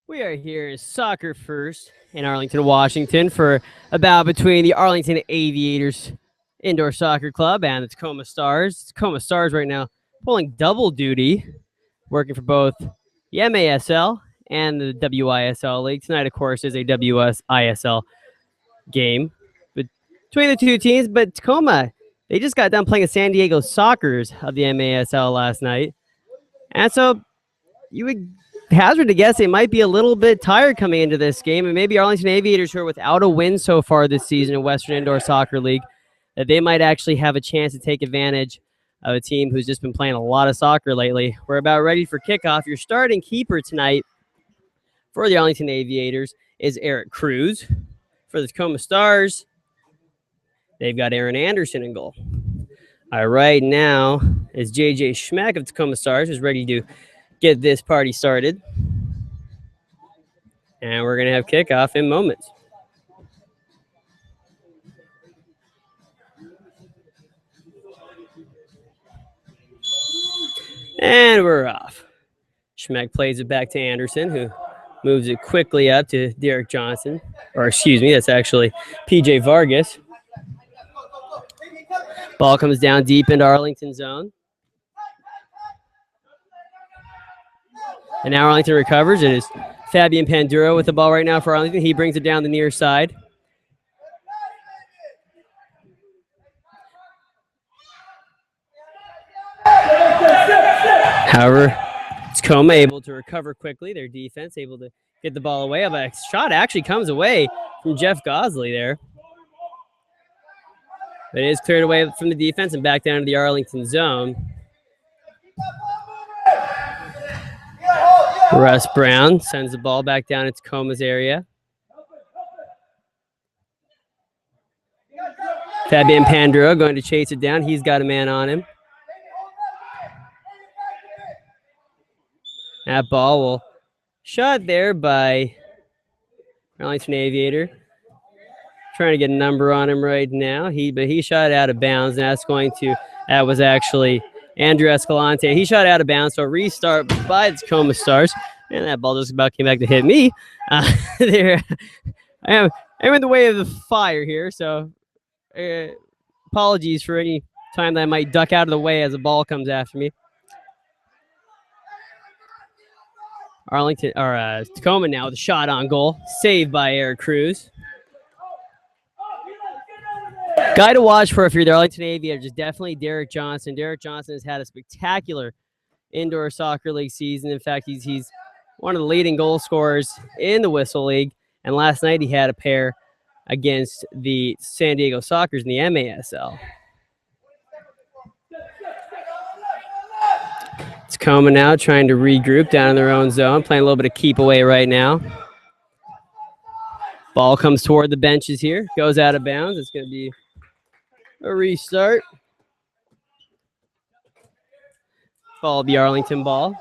We are here in Soccer First in Arlington, Washington for a bout between the Arlington Aviators Indoor Soccer Club and the Tacoma Stars. Tacoma Stars right now pulling double duty, working for both the MASL and the WISL League. Tonight, of course, is a WISL game between the two teams, but Tacoma, they just got done playing the San Diego Sockers of the MASL last night. And so you would hazard to guess they might be a little bit tired coming into this game, and maybe Arlington Aviators, who are without a win so far this season in Western Indoor Soccer League, that they might actually have a chance to take advantage of a team who's just been playing a lot of soccer lately. We're about ready for kickoff. Your starting keeper tonight for the Arlington Aviators is Eric Cruz. For the Tacoma Stars, they've got Aaron Anderson in goal. All right, now is JJ Schmeck of Tacoma Stars, who's ready to get this party started. And we're going to have kickoff in moments. And we're off. Schmeck plays it back to Anderson, who moves it quickly up to Derek Johnson. Or excuse me, that's actually PJ Vargas. Ball comes down deep into Arlington zone. And now Arlington recovers. It is Fabian Panduro with the ball right now for Arlington. He brings it down the near side. However, Tacoma able to recover quickly. Their defense able to get the ball away. But a shot actually comes away from Jeff Gosley there. But it is cleared away from the defense and back down to the Arlington zone. Russ Brown sends the ball back down to Tacoma's area. Fabian Panduro going to chase it down. He's got a man on him. That ball will shot there by Arlington Aviator. Trying to get a number on him right now. But he shot out of bounds. And that was actually Andrew Escalante. He shot out of bounds, so restart by the Tacoma Stars. And that ball just about came back to hit me. There, I'm in the way of the fire here, so apologies for any time that I might duck out of the way as a ball comes after me. Tacoma now with a shot on goal, saved by Eric Cruz. Guy to watch for if you're the Arlington Aviators is definitely Derek Johnson. Derek Johnson has had a spectacular indoor soccer league season. In fact, he's one of the leading goal scorers in the WISL League. And last night he had a pair against the San Diego Sockers in the MASL. Tacoma now trying to regroup down in their own zone, playing a little bit of keep away right now. Ball comes toward the benches here, goes out of bounds. It's going to be a restart. Ball will be Arlington ball.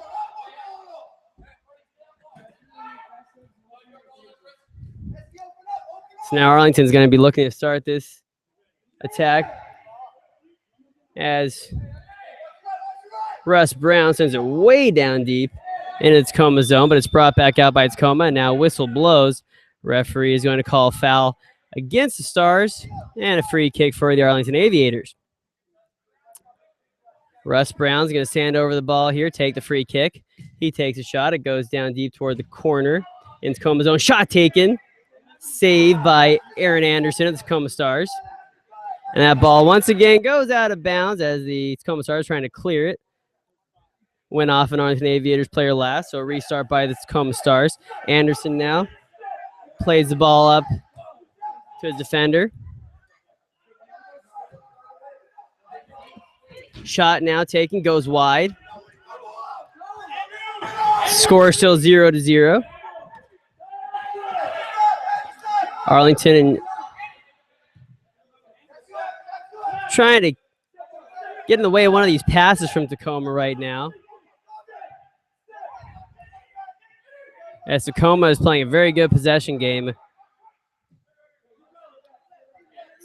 So now Arlington's going to be looking to start this attack as Russ Brown sends it way down deep into Tacoma zone, but it's brought back out by Tacoma. And now whistle blows. Referee is going to call foul against the Stars and a free kick for the Arlington Aviators. Russ Brown's going to stand over the ball here, take the free kick. He takes a shot. It goes down deep toward the corner in Tacoma zone. Shot taken. Saved by Aaron Anderson of the Tacoma Stars. And that ball once again goes out of bounds as the Tacoma Stars trying to clear it. Went off an Arlington Aviators player last, so a restart by the Tacoma Stars. Anderson now plays the ball up to his defender. Shot now taken, goes wide. Score still 0-0. Arlington and trying to get in the way of one of these passes from Tacoma right now. As Tacoma is playing a very good possession game. It's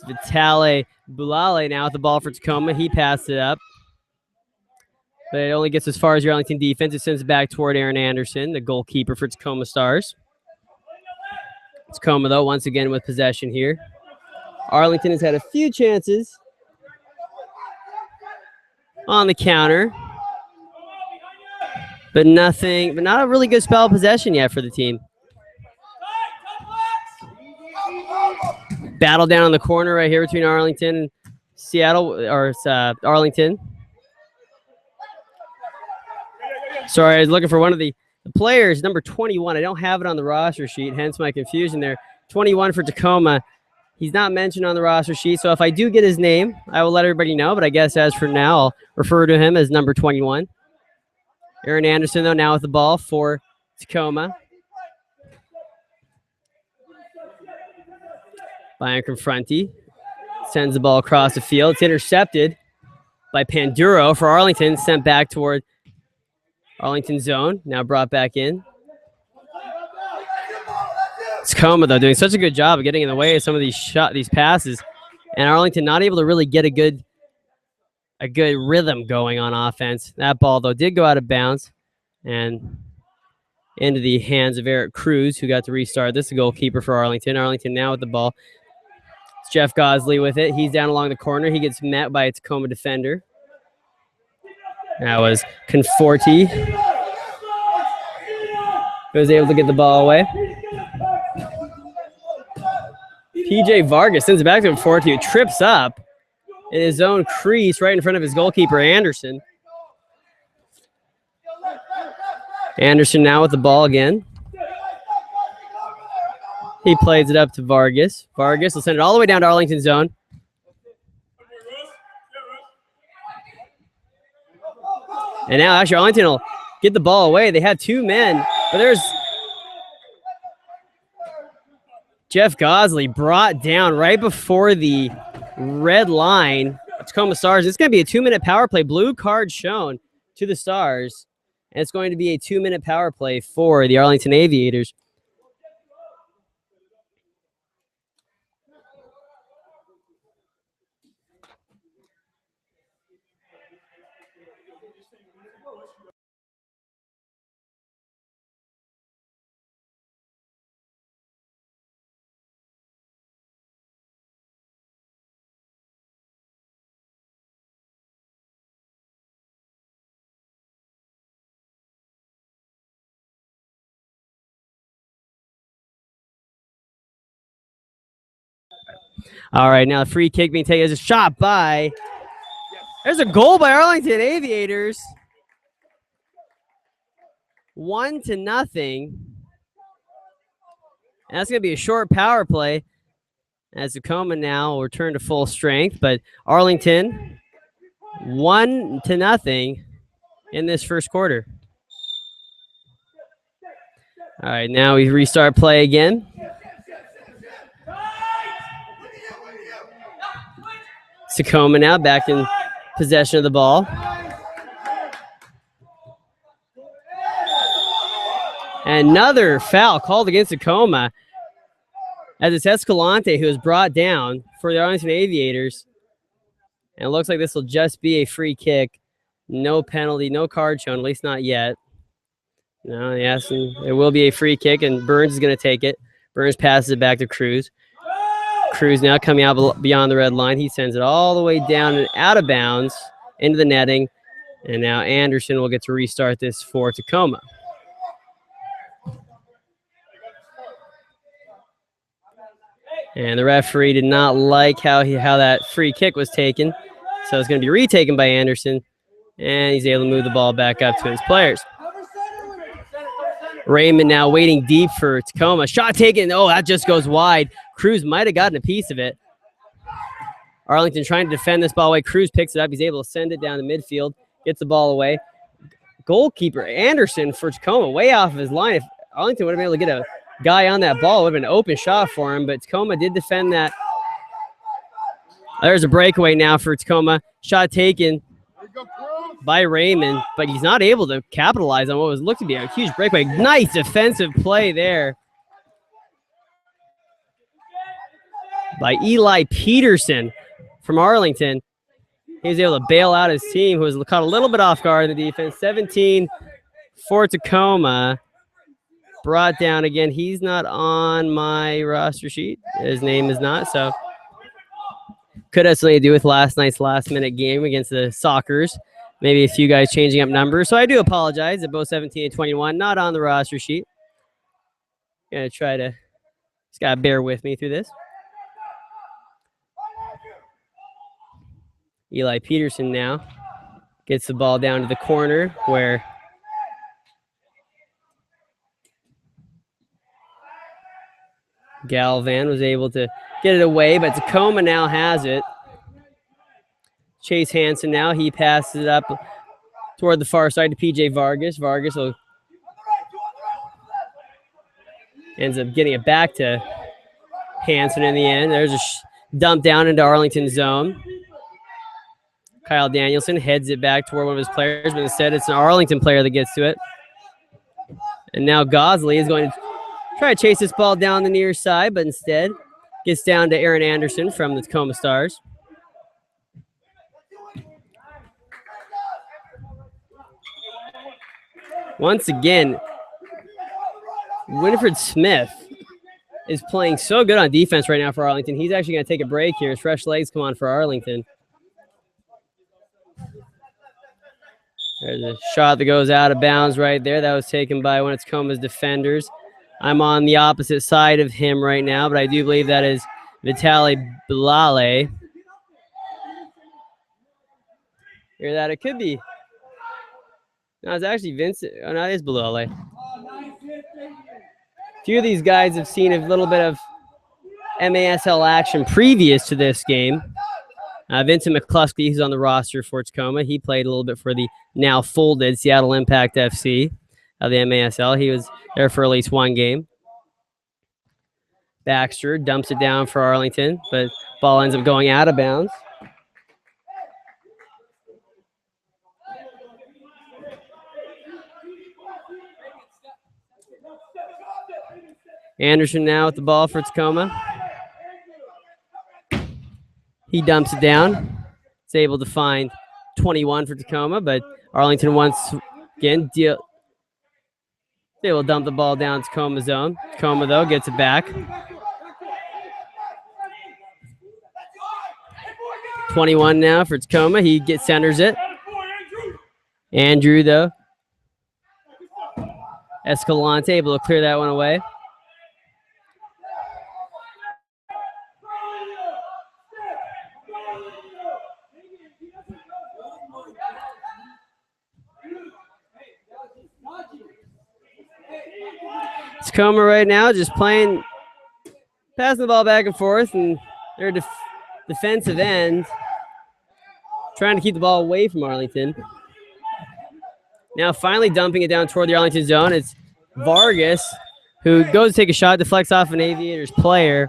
Vitale Bulale now with the ball for Tacoma. He passed it up. But it only gets as far as your Arlington defense. It sends it back toward Aaron Anderson, the goalkeeper for Tacoma Stars. Tacoma, though, once again with possession here. Arlington has had a few chances on the counter, but not a really good spell of possession yet for the team. Battle down in the corner right here between Arlington and Seattle, or Arlington. Sorry, I was looking for one of the players, number 21. I don't have it on the roster sheet, hence my confusion there. 21 for Tacoma. He's not mentioned on the roster sheet, so if I do get his name, I will let everybody know, but I guess as for now, I'll refer to him as number 21. Aaron Anderson, though, now with the ball for Tacoma. Bayern Confronti sends the ball across the field. It's intercepted by Panduro for Arlington, sent back toward Arlington zone, now brought back in. Tacoma, though, doing such a good job of getting in the way of some of these passes, and Arlington not able to really get a good rhythm going on offense. That ball, though, did go out of bounds and into the hands of Eric Cruz, who got to restart. This is the goalkeeper for Arlington. Arlington now with the ball. It's Jeff Gosley with it. He's down along the corner. He gets met by a Tacoma defender. That was Conforti. He was able to get the ball away. PJ Vargas sends it back to Conforti, who trips up in his own crease right in front of his goalkeeper, Anderson. Anderson now with the ball again. He plays it up to Vargas. Vargas will send it all the way down to Arlington zone. And now actually Arlington will get the ball away. They had two men, but there's Jeff Gosley brought down right before the red line. Tacoma Stars. It's going to be a 2-minute power play. Blue card shown to the Stars. And it's going to be a 2-minute power play for the Arlington Aviators. All right, now the free kick being taken as a shot by. There's a goal by Arlington Aviators. 1-0. And that's going to be a short power play as Tacoma now will return to full strength. But Arlington 1-0 in this first quarter. All right, now we restart play again. Tacoma now back in possession of the ball. Another foul called against Tacoma as it's Escalante who is brought down for the Arlington Aviators. And it looks like this will just be a free kick. No penalty, no card shown, at least not yet. No, yes, and it will be a free kick, and Burns is going to take it. Burns passes it back to Cruz. Cruz now coming out beyond the red line. He sends it all the way down and out of bounds into the netting. And now Anderson will get to restart this for Tacoma. And the referee did not like how that free kick was taken. So it's going to be retaken by Anderson. And he's able to move the ball back up to his players. Raymond now waiting deep for Tacoma. Shot taken. Oh, that just goes wide. Cruz might have gotten a piece of it. Arlington trying to defend this ball away. Cruz picks it up. He's able to send it down the midfield. Gets the ball away. Goalkeeper Anderson for Tacoma way off of his line. If Arlington would have been able to get a guy on that ball, it would have been an open shot for him. But Tacoma did defend that. There's a breakaway now for Tacoma. Shot taken by Raymond, but he's not able to capitalize on what was looked to be a huge breakaway. Nice defensive play there by Eli Peterson from Arlington. He was able to bail out his team, who was caught a little bit off guard in the defense. 17 for Tacoma. Brought down again. He's not on my roster sheet. His name is not, so could have something to do with last night's last-minute game against the Sockers. Maybe a few guys changing up numbers. So I do apologize that both 17 and 21 not on the roster sheet. Gonna try to just gotta bear with me through this. Eli Peterson now gets the ball down to the corner where Galvan was able to get it away, but Tacoma now has it. Chase Hansen now, he passes it up toward the far side to PJ Vargas. Vargas ends up getting it back to Hansen in the end. There's a dump down into Arlington zone. Kyle Danielson heads it back toward one of his players, but instead it's an Arlington player that gets to it. And now Gosley is going to try to chase this ball down the near side, but instead gets down to Aaron Anderson from the Tacoma Stars. Once again, Winifred Smith is playing so good on defense right now for Arlington. He's actually going to take a break here as fresh legs come on for Arlington. There's a shot that goes out of bounds right there. That was taken by one of Tacoma's defenders. I'm on the opposite side of him right now, but I do believe that is Vitaly Bilale. Hear that? It could be. No, it's actually Vincent. Oh, no, it is Bilale. A few of these guys have seen a little bit of MASL action previous to this game. Vincent McCluskey, who's on the roster for Tacoma, he played a little bit for the now folded Seattle Impact FC of the MASL. He was there for at least one game. Baxter dumps it down for Arlington, but ball ends up going out of bounds. Anderson now with the ball for Tacoma. He dumps it down. It's able to find 21 for Tacoma, but Arlington once again they will dump the ball down Tacoma zone. Tacoma, though, gets it back. 21 now for Tacoma. He centers it. Andrew, though. Escalante able to clear that one away. Tacoma right now just passing the ball back and forth, and their defensive end trying to keep the ball away from Arlington. Now finally dumping it down toward the Arlington zone. It's Vargas who goes to take a shot, deflects off an Aviators player,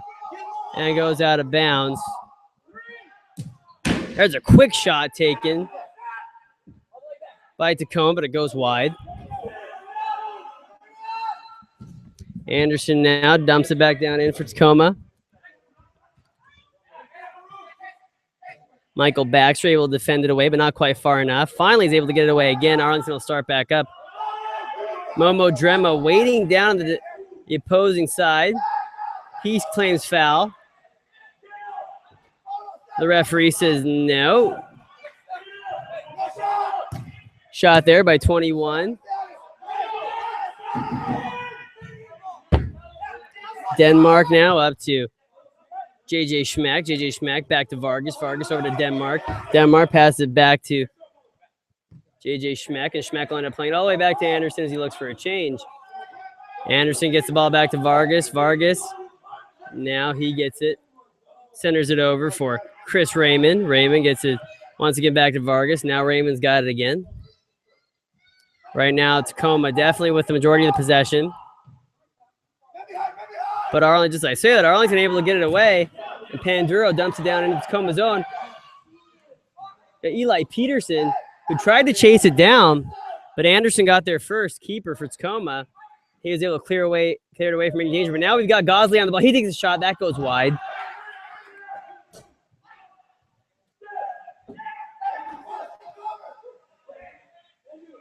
and goes out of bounds. There's a quick shot taken by Tacoma, but it goes wide. Anderson now dumps it back down in for Tacoma. Michael Baxter able to defend it away, but not quite far enough. Finally, he's able to get it away again. Arlington will start back up. Momo Drema waiting down the opposing side. He claims foul. The referee says no. Shot there by 21. Denmark now up to JJ Schmack. JJ Schmack back to Vargas. Vargas over to Denmark. Denmark passes it back to JJ Schmack, and Schmack will end up playing all the way back to Anderson as he looks for a change. Anderson gets the ball back to Vargas. Vargas, now he gets it. Centers it over for Chris Raymond. Raymond gets it once again back to Vargas. Now Raymond's got it again. Right now, Tacoma definitely with the majority of the possession. But Arlington, just like I say that, Arlington able to get it away, and Panduro dumps it down into Tacoma zone. Eli Peterson, who tried to chase it down, but Anderson got there first, keeper for Tacoma. He was able to clear it away from any danger. But now we've got Gosley on the ball. He takes a shot. That goes wide.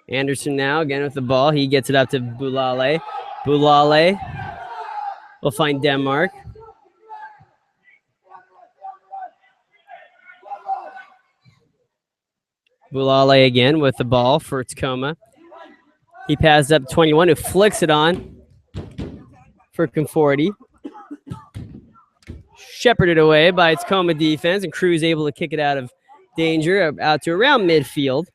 Anderson now again with the ball. He gets it up to Boulale. Boulale will find Denmark. Boulale again with the ball for Tacoma. He passes up 21, who flicks it on for Conforti. Shepherded away by Tacoma defense, and Cruz able to kick it out of danger out to around midfield.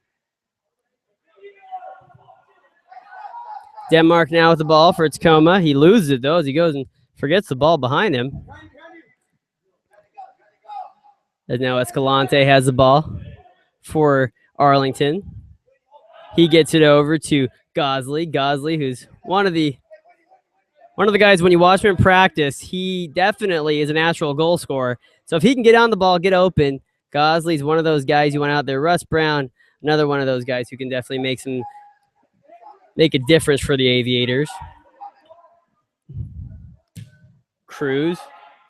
Denmark now with the ball for Tacoma. He loses it though as he goes and forgets the ball behind him. And now Escalante has the ball for Arlington. He gets it over to Gosley. Gosley, who's one of the guys, when you watch him in practice, he definitely is a natural goal scorer. So if he can get on the ball, get open, Gosley's one of those guys you want out there. Russ Brown, another one of those guys who can definitely make a difference for the Aviators. Cruz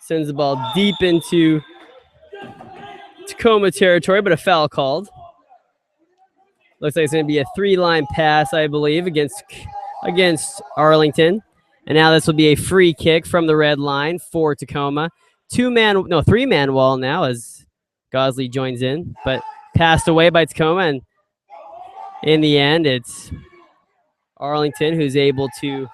sends the ball deep into Tacoma territory, but a foul called. Looks like it's going to be a 3-line pass, I believe, against Arlington. And now this will be a free kick from the red line for Tacoma. 3-man wall now as Gosley joins in, but passed away by Tacoma. And in the end, it's Arlington who's able to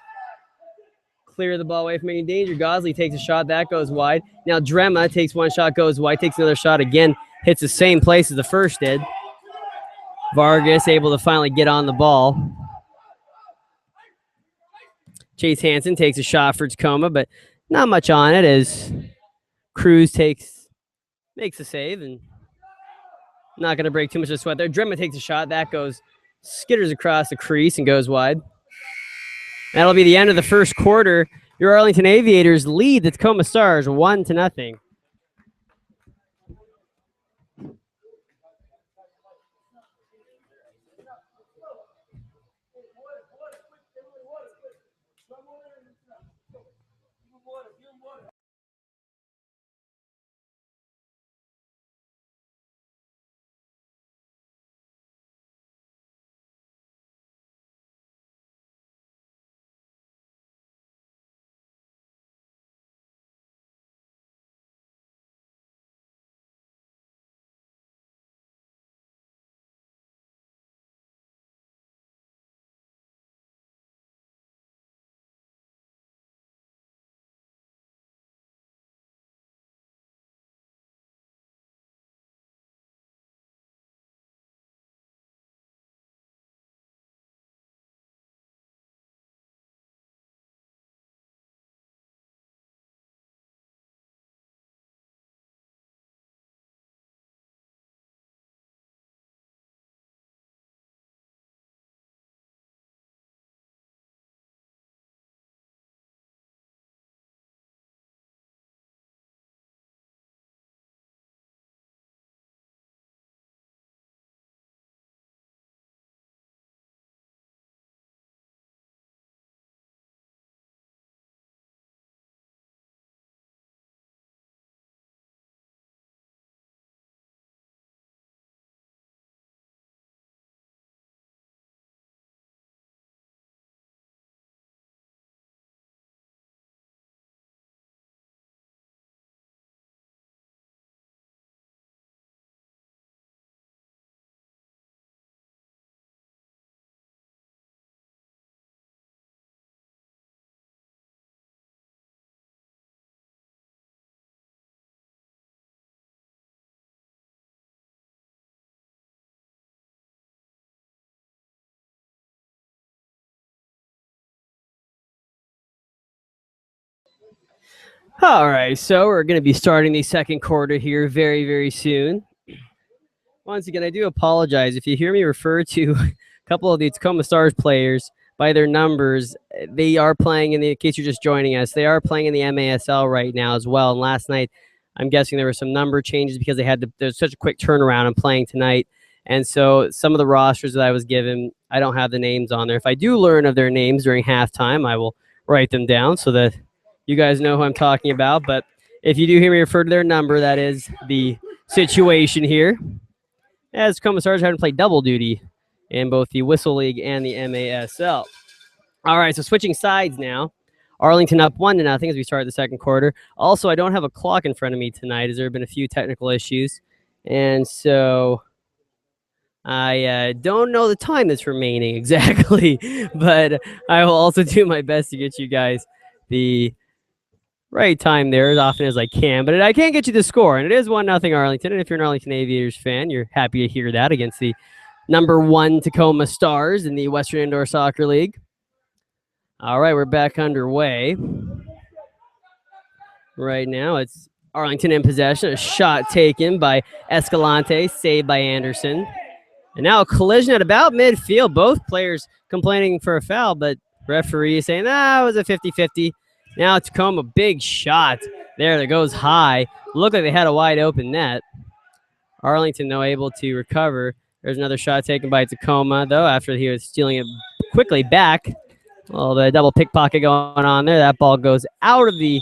clear the ball away from any danger. Gosley takes a shot, that goes wide. Now Drema takes one shot, goes wide, takes another shot again, hits the same place as the first did. Vargas able to finally get on the ball. Chase Hansen takes a shot for Tacoma, but not much on it as Cruz makes a save and not going to break too much of sweat there. Drema takes a shot, that skitters across the crease and goes wide. That'll be the end of the first quarter. Your Arlington Aviators lead the Tacoma Stars 1-0. All right, so we're going to be starting the second quarter here very, very soon. Once again, I do apologize. If you hear me refer to a couple of the Tacoma Stars players by their numbers, they are playing in case you're just joining us, they are playing in the MASL right now as well. And last night, I'm guessing there were some number changes because there's such a quick turnaround on playing tonight. And so some of the rosters that I was given, I don't have the names on there. If I do learn of their names during halftime, I will write them down so that you guys know who I'm talking about. But if you do hear me refer to their number, that is the situation here. As Tacoma Stars having to play double duty in both the WISL League and the MASL. All right, so switching sides now. Arlington up 1-0 as we start the second quarter. Also, I don't have a clock in front of me tonight as there have been a few technical issues. And so I don't know the time that's remaining exactly, but I will also do my best to get you guys the right time there as often as I can. But I can't get you the score, and it is 1-0 Arlington. And if you're an Arlington Aviators fan, you're happy to hear that against the #1 Tacoma Stars in the Western Indoor Soccer League. All right, we're back underway. Right now, it's Arlington in possession. A shot taken by Escalante, saved by Anderson. And now a collision at about midfield. Both players complaining for a foul, but referee is saying, it was a 50-50. Now Tacoma, big shot there that goes high. Looked like they had a wide open net. Arlington, though, able to recover. There's another shot taken by Tacoma, though, after he was stealing it quickly back. Well, the double pickpocket going on there. That ball goes out of the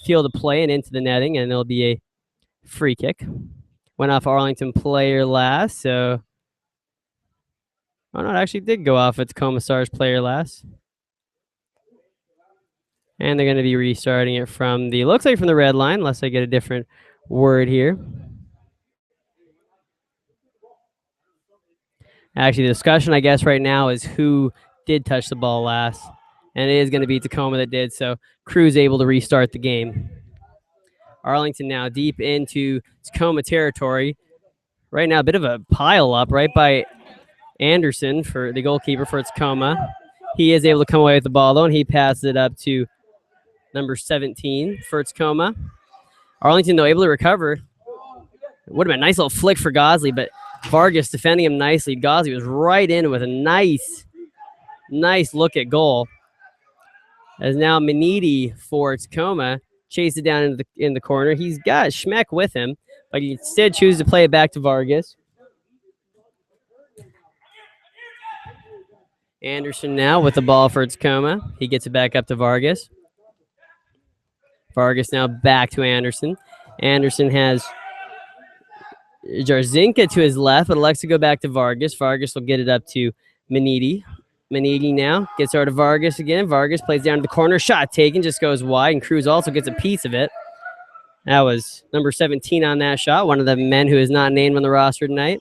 field of play and into the netting, and it'll be a free kick. Went off Arlington player last, so... Oh, no, it actually did go off at Tacoma Stars player last. And they're going to be restarting it from the... Looks like from the red line, unless I get a different word here. Actually, the discussion, I guess, right now is who did touch the ball last. And it is going to be Tacoma that did, so Crew's able to restart the game. Arlington now deep into Tacoma territory. Right now, a bit of a pile up right by Anderson, for the goalkeeper for Tacoma. He is able to come away with the ball, though, and he passes it up to number 17 for Tacoma. Arlington, though, able to recover. It would have been a nice little flick for Gosley, but Vargas defending him nicely. Gosley was right in with a nice look at goal. As now Manidi for Tacoma chased it down in the corner. He's got Schmeck with him, but he instead chooses to play it back to Vargas. Anderson now with the ball for Tacoma. He gets it back up to Vargas. Vargas now back to Anderson. Anderson has Jarzinka to his left, but elects to go back to Vargas. Vargas will get it up to Manidi. Manidi now gets over to Vargas again. Vargas plays down to the corner. Shot taken, just goes wide, and Cruz also gets a piece of it. That was number 17 on that shot, one of the men who is not named on the roster tonight.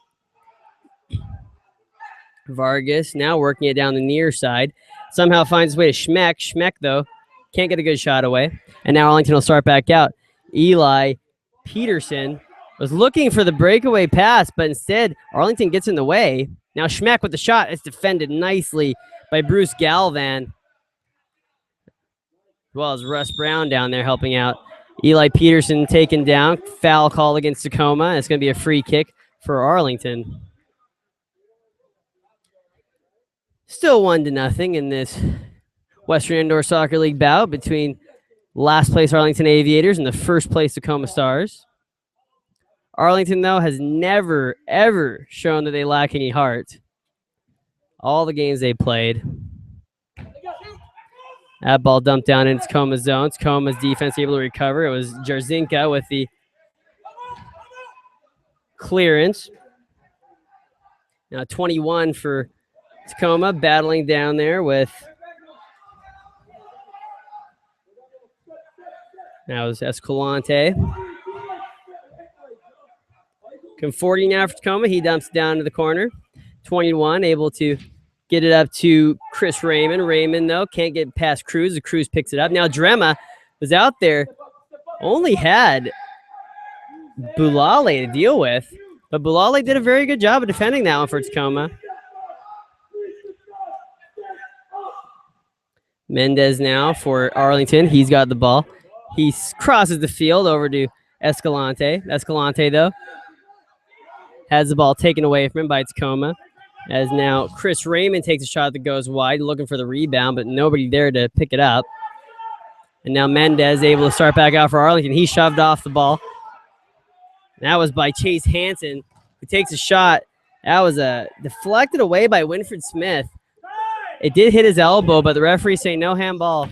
Vargas now working it down the near side. Somehow finds his way to Schmeck. Schmeck, though, can't get a good shot away. And now Arlington will start back out. Eli Peterson was looking for the breakaway pass, but instead Arlington gets in the way. Now Schmeck with the shot. It's defended nicely by Bruce Galvan, as well as Russ Brown down there helping out. Eli Peterson taken down. Foul call against Tacoma. It's going to be a free kick for Arlington. Still 1-0 in this Western Indoor Soccer League bout between last place Arlington Aviators and the first place Tacoma Stars. Arlington, though, has never, ever shown that they lack any heart. All the games they played. That ball dumped down into Tacoma's zone. Tacoma's defense able to recover. It was Jarzinka with the clearance. Now 21 for Tacoma, battling down there with... That was Escalante. Conforti now for Tacoma. He dumps down to the corner. 21 able to get it up to Chris Raymond. Raymond, though, can't get past Cruz. The Cruz picks it up. Now Drema was out there. Only had Bulale to deal with. But Bulale did a very good job of defending that one for Tacoma. Mendez now for Arlington. He's got the ball. He crosses the field over to Escalante. Escalante, though, has the ball taken away from him by Tacoma. As now Chris Raymond takes a shot that goes wide, looking for the rebound, but nobody there to pick it up. And now Mendez able to start back out for Arlington. He shoved off the ball. That was by Chase Hansen, who takes a shot. That was deflected away by Winfred Smith. It did hit his elbow, but the referee saying no handball.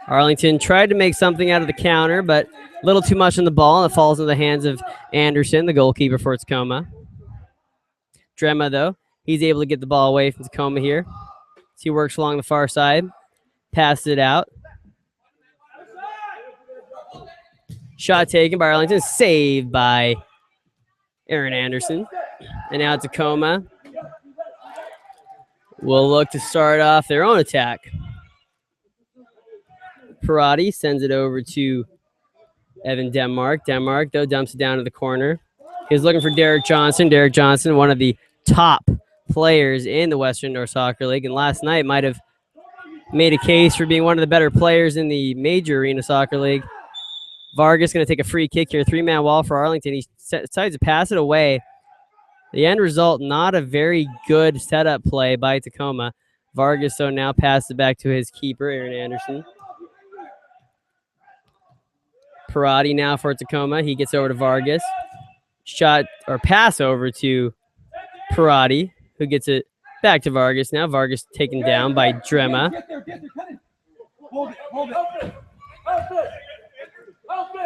Arlington tried to make something out of the counter, but a little too much on the ball, and it falls into the hands of Anderson, the goalkeeper for Tacoma. Drema, though, he's able to get the ball away from Tacoma here. So he works along the far side, passes it out. Shot taken by Arlington, saved by Aaron Anderson. And now Tacoma will look to start off their own attack. Parati sends it over to Evan Denmark. Denmark, though, dumps it down to the corner. He's looking for Derek Johnson. Derek Johnson, one of the top players in the Western Indoor Soccer League, and last night might have made a case for being one of the better players in the Major Arena Soccer League. Vargas going to take a free kick here. 3-man wall for Arlington. He decides to pass it away. The end result, not a very good setup play by Tacoma. Vargas, though, now passes it back to his keeper, Aaron Anderson. Parati now for Tacoma. He gets over to Vargas. Shot or pass over to Parati, who gets it back to Vargas. Now Vargas taken down by Drema.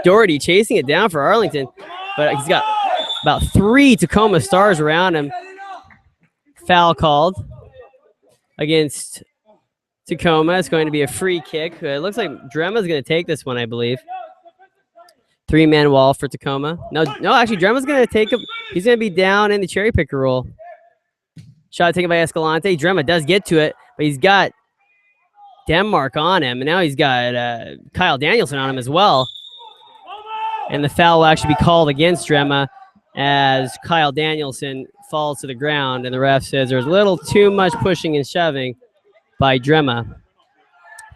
Doherty chasing it down for Arlington, but he's got about 3 Tacoma Stars around him. Foul called against Tacoma. It's going to be a free kick. It looks like Drema's going to take this one, I believe. 3-man wall for Tacoma. No, actually, Drema's going to take him. He's going to be down in the cherry picker role. Shot taken by Escalante. Drema does get to it, but he's got Denmark on him, and now he's got Kyle Danielson on him as well. And the foul will actually be called against Drema as Kyle Danielson falls to the ground, and the ref says there's a little too much pushing and shoving by Drema.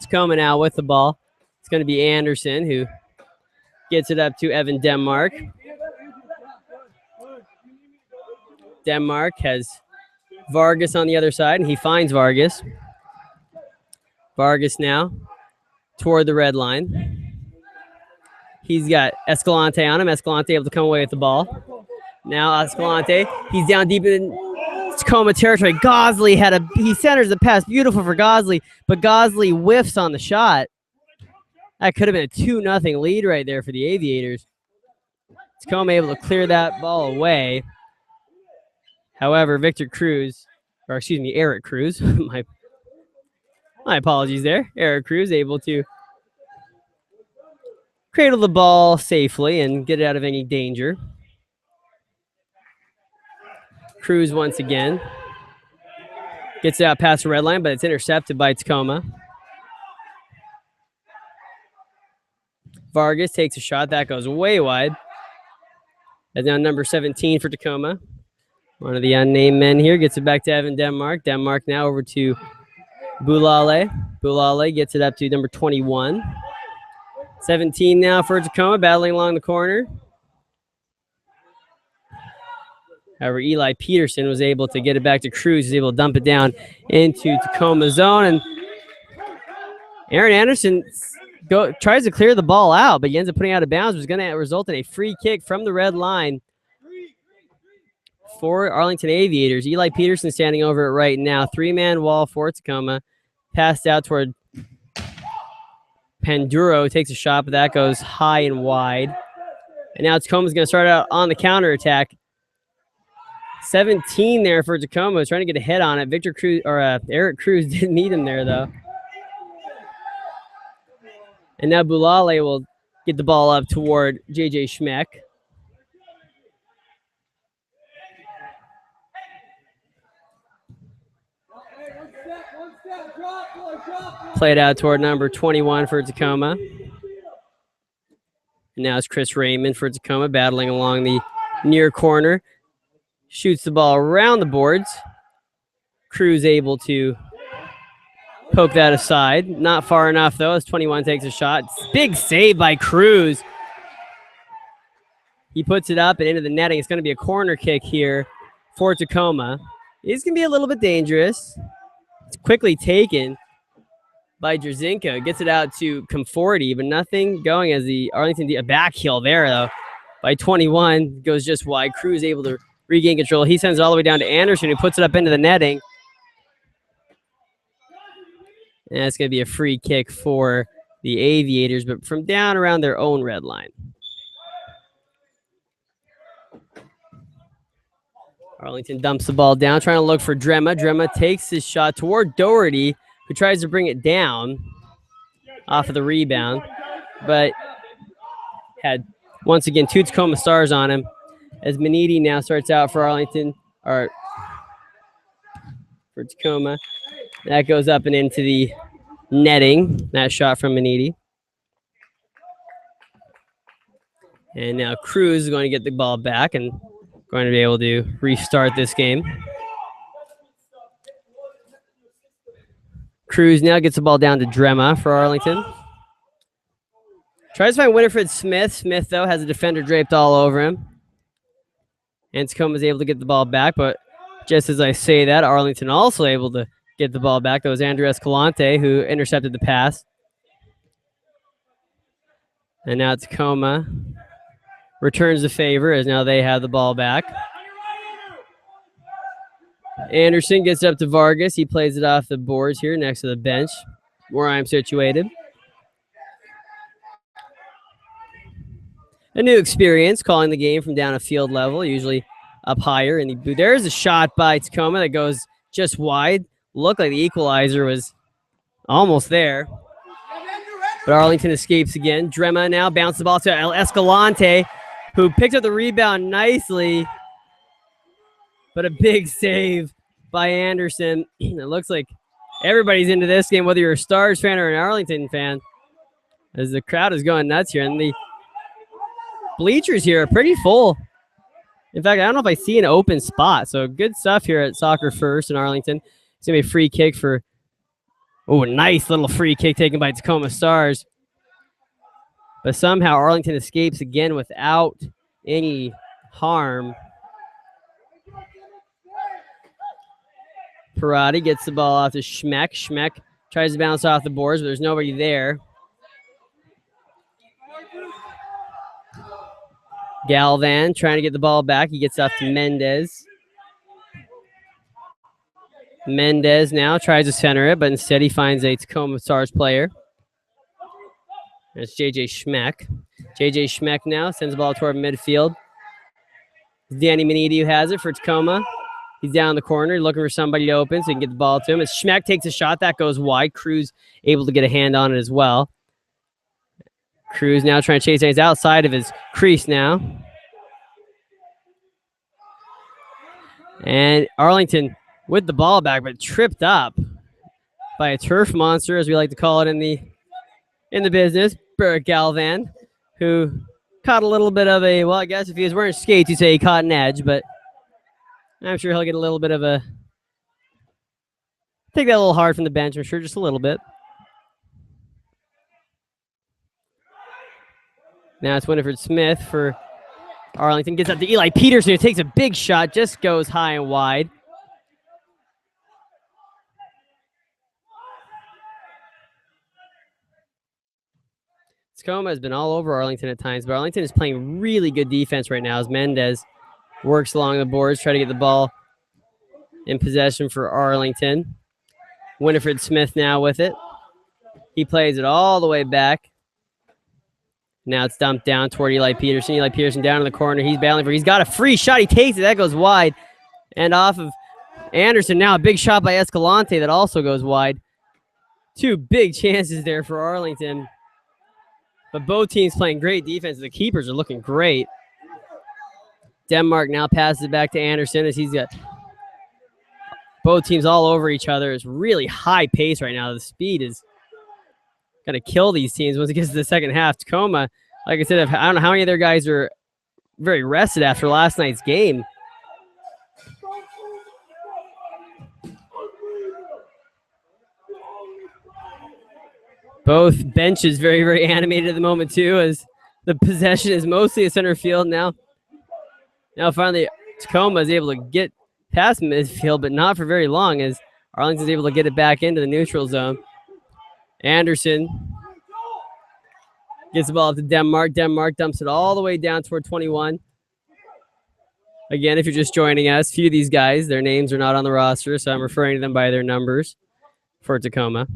Tacoma now with the ball. It's going to be Anderson who gets it up to Evan Denmark. Denmark has Vargas on the other side, and he finds Vargas. Vargas now toward the red line. He's got Escalante on him. Escalante able to come away with the ball. Now Escalante, he's down deep in Tacoma territory. Gosley he centers the pass. Beautiful for Gosley, but Gosley whiffs on the shot. That could have been a 2-0 lead right there for the Aviators. Tacoma able to clear that ball away. However, Eric Cruz, my apologies there. Eric Cruz able to cradle the ball safely and get it out of any danger. Cruz once again gets it out past the red line, but it's intercepted by Tacoma. Vargas takes a shot. That goes way wide. That's now number 17 for Tacoma. One of the unnamed men here gets it back to Evan Denmark. Denmark now over to Boulale. Boulale gets it up to number 21. 17 now for Tacoma, battling along the corner. However, Eli Peterson was able to get it back to Cruz. He's able to dump it down into Tacoma zone. And Aaron Anderson tries to clear the ball out, but he ends up putting it out of bounds. It was going to result in a free kick from the red line for Arlington Aviators. Eli Peterson standing over it right now. 3-man wall for Tacoma. Passed out toward Panduro. Takes a shot, but that goes high and wide. And now Tacoma's going to start out on the counterattack. 17 there for Tacoma. Trying to get a hit on it. Eric Cruz didn't meet him there, though. And now Boulale will get the ball up toward J.J. Schmeck. Played out toward number 21 for Tacoma. And now it's Chris Raymond for Tacoma, battling along the near corner. Shoots the ball around the boards. Cruz able to poke that aside. Not far enough, though, as 21 takes a shot. Big save by Cruz. He puts it up and into the netting. It's going to be a corner kick here for Tacoma. It's going to be a little bit dangerous. It's quickly taken by Drzinka. Gets it out to Conforti, but nothing going as the Arlington a back heel there, though, by 21. Goes just wide. Cruz able to regain control. He sends it all the way down to Anderson, who puts it up into the netting. And it's going to be a free kick for the Aviators, but from down around their own red line. Arlington dumps the ball down, trying to look for Drema. Drema takes his shot toward Doherty, who tries to bring it down off of the rebound, but had, once again, 2 Tacoma Stars on him, as Maniti now starts out for Arlington, or for Tacoma. That goes up and into the netting, that shot from Maniti. And now Cruz is going to get the ball back and going to be able to restart this game. Cruz now gets the ball down to Drema for Arlington. Tries to find Winifred Smith. Smith, though, has a defender draped all over him. And Tacoma is able to get the ball back, but just as I say that, Arlington also able to get the ball back. That was Andrew Escalante who intercepted the pass. And now Tacoma returns the favor as now they have the ball back. Anderson gets up to Vargas. He plays it off the boards here next to the bench where I'm situated. A new experience calling the game from down a field level, usually up higher in the booth. There's a shot by Tacoma that goes just wide. Looked like the equalizer was almost there. But Arlington escapes again. Drema now bounces the ball to Escalante, who picked up the rebound nicely. But a big save by Anderson. It looks like everybody's into this game, whether you're a Stars fan or an Arlington fan, as the crowd is going nuts here. And the bleachers here are pretty full. In fact, I don't know if I see an open spot. So good stuff here at Soccer First in Arlington. It's going to be a free kick for, oh, a nice little free kick taken by Tacoma Stars. But somehow Arlington escapes again without any harm. Parati gets the ball off to Schmeck. Schmeck tries to bounce off the boards, but there's nobody there. Galvan trying to get the ball back. He gets off to Mendez. Mendez now tries to center it, but instead he finds a Tacoma Stars player. That's J.J. Schmeck. J.J. Schmeck now sends the ball toward midfield. Danny Maniti who has it for Tacoma. He's down in the corner looking for somebody to open so he can get the ball to him. As Schmeck takes a shot, that goes wide. Cruz able to get a hand on it as well. Cruz now trying to chase things outside of his crease now. And Arlington with the ball back, but tripped up by a turf monster, as we like to call it in the business, Bert Galvan, who caught a little bit of a, well, I guess if he was wearing skates, you'd say he caught an edge, but I'm sure he'll get a little bit of a, take that a little hard from the bench, I'm sure, just a little bit. Now it's Winifred Smith for Arlington. Gets up to Eli Peterson, who takes a big shot, just goes high and wide. Tacoma has been all over Arlington at times, but Arlington is playing really good defense right now as Mendez works along the boards, try to get the ball in possession for Arlington. Winifred Smith now with it. He plays it all the way back. Now it's dumped down toward Eli Peterson. Eli Peterson down in the corner. He's battling for, he's got a free shot. He takes it. That goes wide. And off of Anderson. Now a big shot by Escalante that also goes wide. 2 big chances there for Arlington. But both teams playing great defense. The keepers are looking great. Denmark now passes it back to Anderson as he's got both teams all over each other. It's really high pace right now. The speed is going to kill these teams once it gets to the second half. Tacoma, like I said, I don't know how many of their guys are very rested after last night's game. Both benches very, very animated at the moment, too, as the possession is mostly a center field now. Now, finally, Tacoma is able to get past midfield, but not for very long, as Arlington is able to get it back into the neutral zone. Anderson gets the ball up to Denmark. Denmark dumps it all the way down toward 21. Again, if you're just joining us, a few of these guys, their names are not on the roster, so I'm referring to them by their numbers for Tacoma.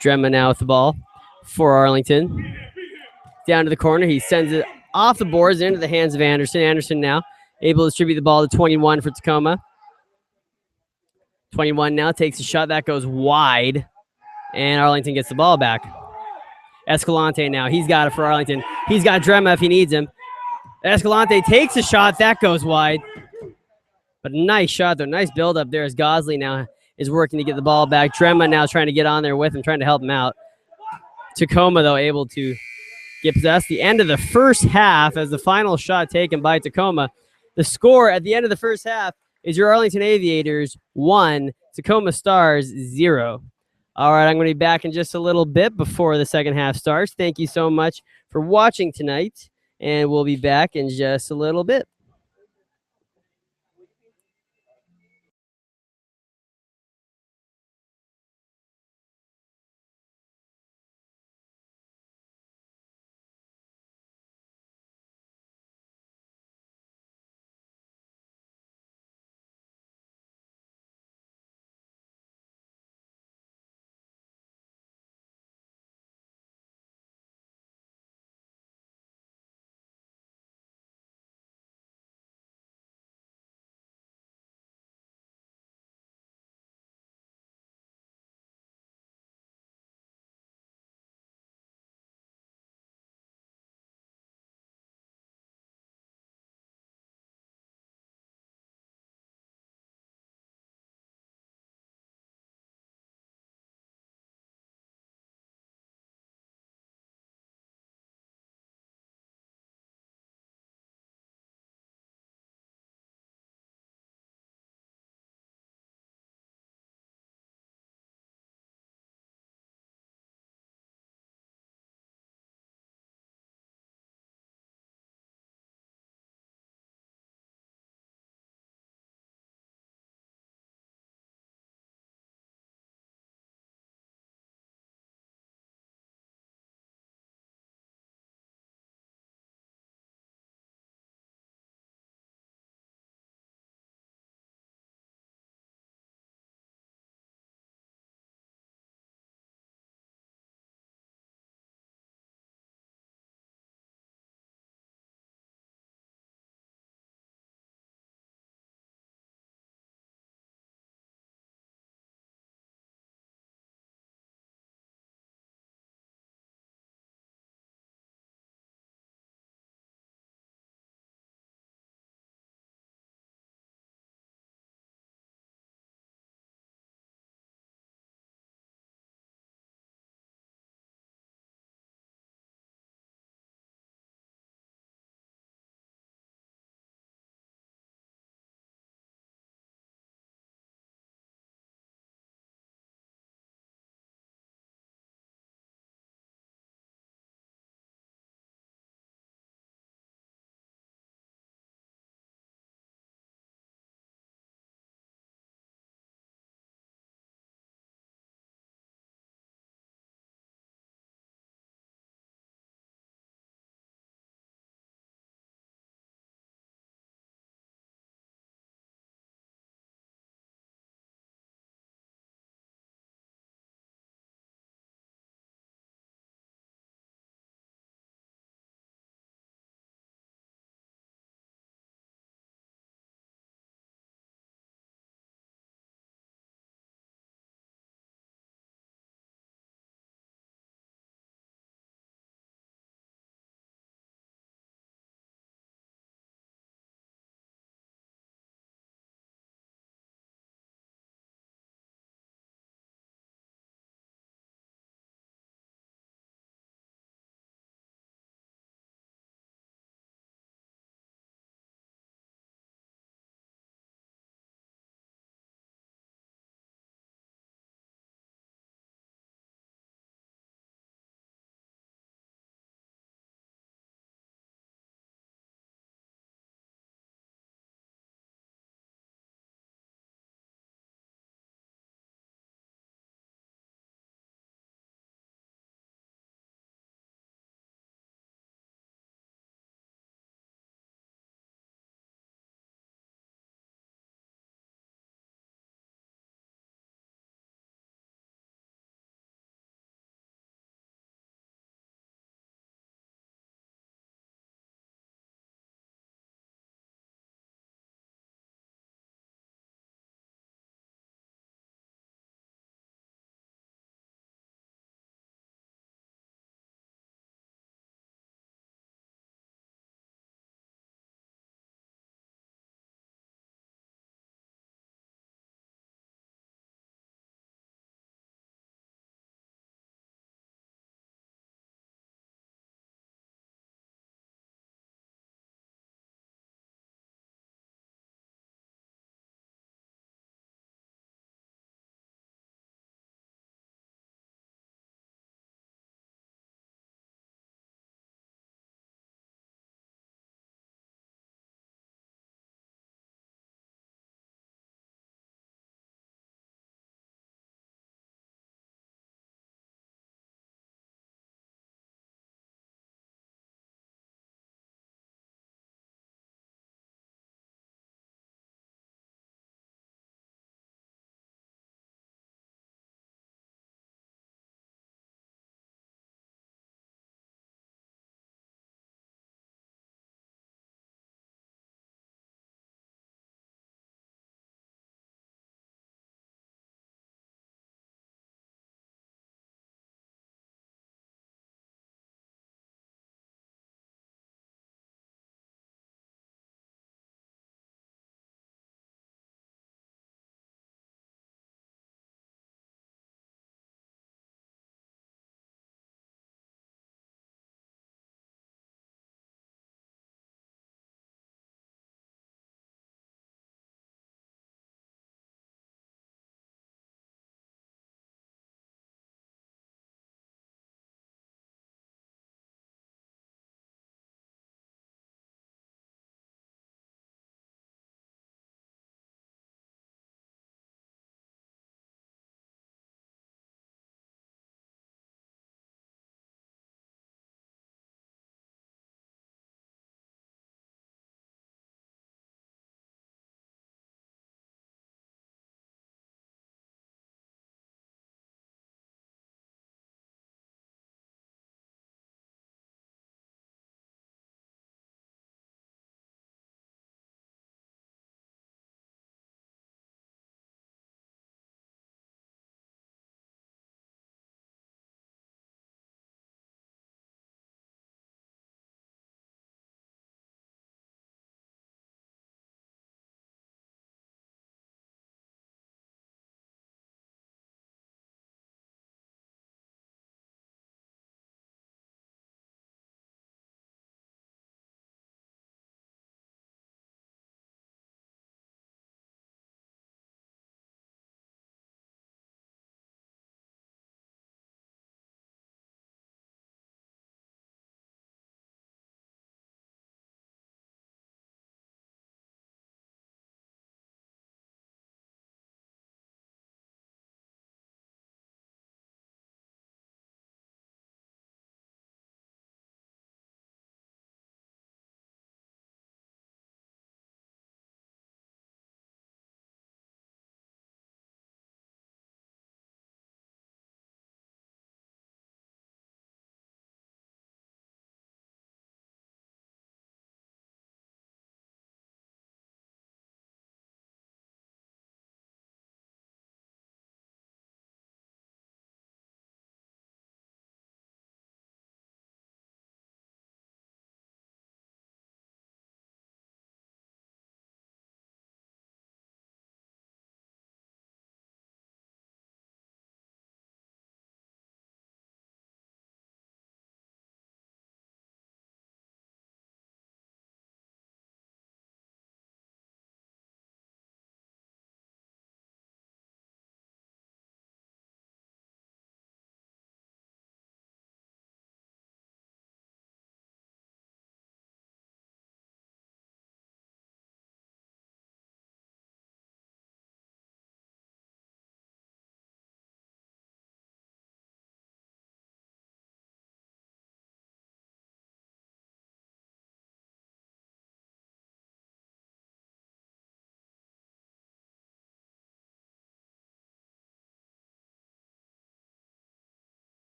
Drema now with the ball for Arlington. Down to the corner. He sends it off the boards into the hands of Anderson. Anderson now able to distribute the ball to 21 for Tacoma. 21 now takes a shot that goes wide, and Arlington gets the ball back. Escalante now, he's got it for Arlington. He's got Drema if he needs him. Escalante takes a shot that goes wide, but a nice shot though. Nice build up there as Gosley now is working to get the ball back. Drema now is trying to get on there with him, trying to help him out. Tacoma though able to get possessed. The end of the first half as the final shot taken by Tacoma. The score at the end of the first half is your Arlington Aviators 1, Tacoma Stars 0. All right, I'm going to be back in just a little bit before the second half starts. Thank you so much for watching tonight, and we'll be back in just a little bit.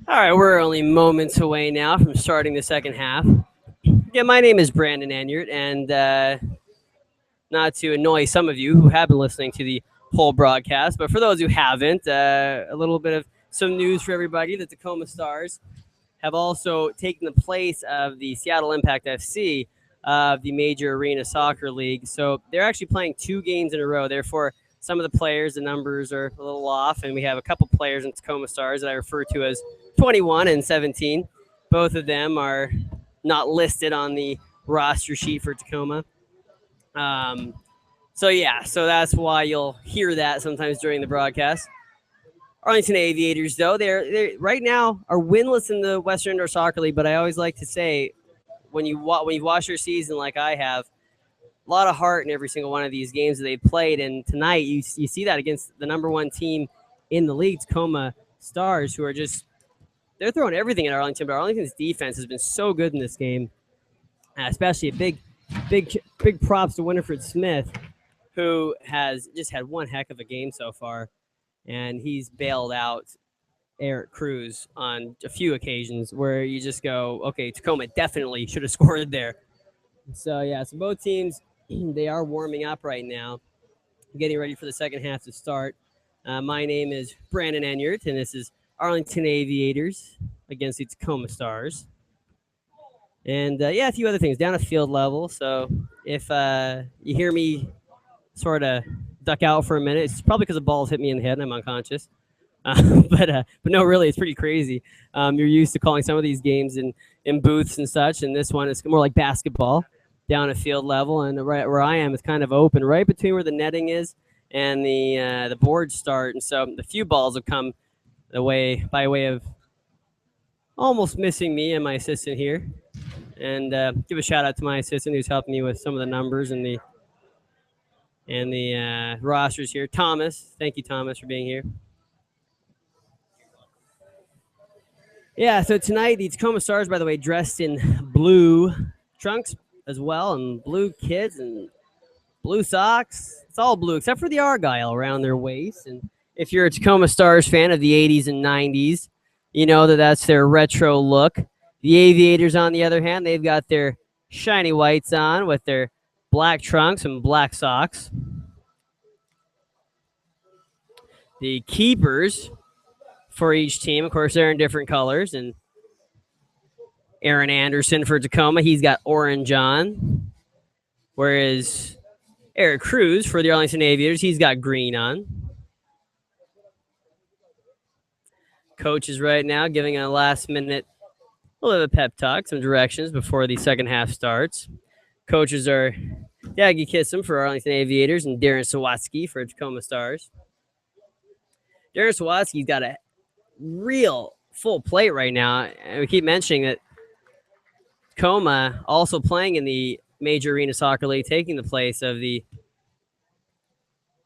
All right, we're only moments away now from starting the second half. Yeah, my name is Brandon Enyart, and not to annoy some of you who have been listening to the whole broadcast, but for those who haven't, a little bit of some news for everybody. The Tacoma Stars have also taken the place of the Seattle Impact FC of the Major Arena Soccer League. So they're actually playing 2 games in a row. Therefore, some of the players, the numbers are a little off, and we have a couple players in Tacoma Stars that I refer to as 21 and 17. Both of them are not listed on the roster sheet for Tacoma. So that's why you'll hear that sometimes during the broadcast. Arlington Aviators, though, they're right now are winless in the Western Indoor Soccer League. But I always like to say, when you watch your season like I have, a lot of heart in every single one of these games that they've played. And tonight, you see that against the number 1 team in the league, Tacoma Stars, who are they're throwing everything at Arlington. But Arlington's defense has been so good in this game, especially a big props to Winifred Smith, who has just had one heck of a game so far, and he's bailed out Eric Cruz on a few occasions where you just go, okay, Tacoma definitely should have scored there. So both teams, they are warming up right now, getting ready for the second half to start. My name is Brandon Enyart, and this is Arlington Aviators against the Tacoma Stars. And a few other things down at field level. So if you hear me sort of duck out for a minute, it's probably because the balls hit me in the head and I'm unconscious. But no, really, it's pretty crazy. You're used to calling some of these games in booths and such, and this one is more like basketball down at field level. And right where I am is kind of open, right between where the netting is and the boards start. And so the few balls have come by way of almost missing me and my assistant here. And give a shout out to my assistant who's helping me with some of the numbers and the rosters here. Thomas, thank you, Thomas, for being here. Yeah, so tonight the Tacoma Stars, by the way, dressed in blue trunks as well, and blue kits and blue socks. It's all blue except for the Argyle around their waist. And if you're a Tacoma Stars fan of the 80s and 90s, you know that's their retro look. The Aviators, on the other hand, they've got their shiny whites on with their black trunks and black socks. The keepers for each team, of course, they're in different colors. And Aaron Anderson for Tacoma, he's got orange on. Whereas Eric Cruz for the Arlington Aviators, he's got green on. Coach is right now giving a last-minute little bit of a pep talk, some directions before the second half starts. Coaches are Daggy Kissam for Arlington Aviators and Darren Sawatsky for Tacoma Stars. Darren Sawatsky's got a real full plate right now. And we keep mentioning that Tacoma also playing in the Major Arena Soccer League, taking the place of the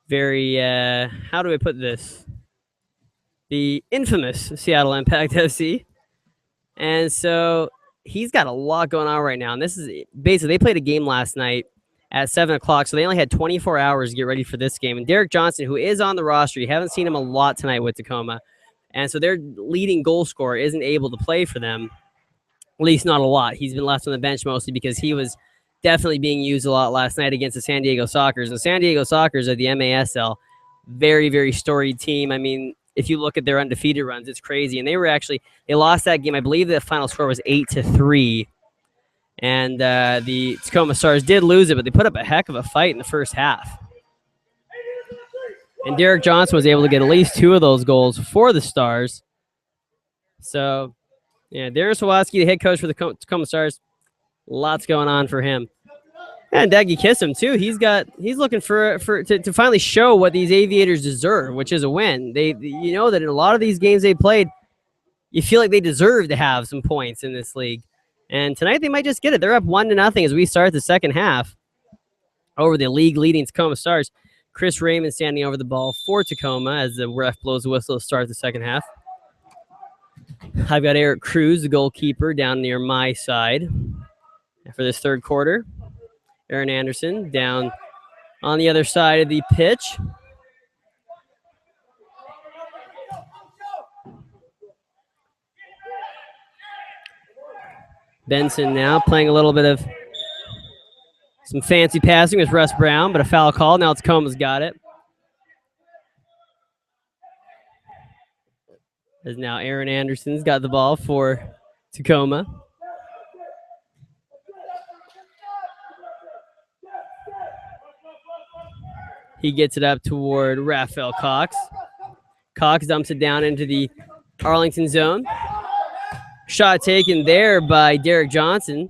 very, how do I put this? The infamous Seattle Impact FC. And so he's got a lot going on right now. And this is basically, they played a game last night at 7 o'clock. So they only had 24 hours to get ready for this game. And Derek Johnson, who is on the roster, you haven't seen him a lot tonight with Tacoma. And so their leading goal scorer isn't able to play for them, at least not a lot. He's been left on the bench mostly because he was definitely being used a lot last night against the San Diego Sockers. And San Diego Sockers are the MASL, very, very storied team. I mean, if you look at their undefeated runs, it's crazy. And they lost that game. I believe the final score was 8-3. And the Tacoma Stars did lose it, but they put up a heck of a fight in the first half. And Derek Johnson was able to get at least 2 of those goals for the Stars. So, yeah, Darren Sawatsky, the head coach for the Tacoma Stars, lots going on for him. And Daggy Kissam, too. He's looking to finally show what these Aviators deserve, which is a win. You know that in a lot of these games they played, you feel like they deserve to have some points in this league. And tonight they might just get it. They're up 1-0 as we start the second half over the league-leading Tacoma Stars. Chris Raymond standing over the ball for Tacoma as the ref blows the whistle to start the second half. I've got Eric Cruz, the goalkeeper, down near my side for this third quarter. Aaron Anderson down on the other side of the pitch. Benson now playing a little bit of some fancy passing with Russ Brown, but a foul call. Now Tacoma's got it. As now Aaron Anderson's got the ball for Tacoma. He gets it up toward Raphael Cox. Cox dumps it down into the Arlington zone. Shot taken there by Derek Johnson.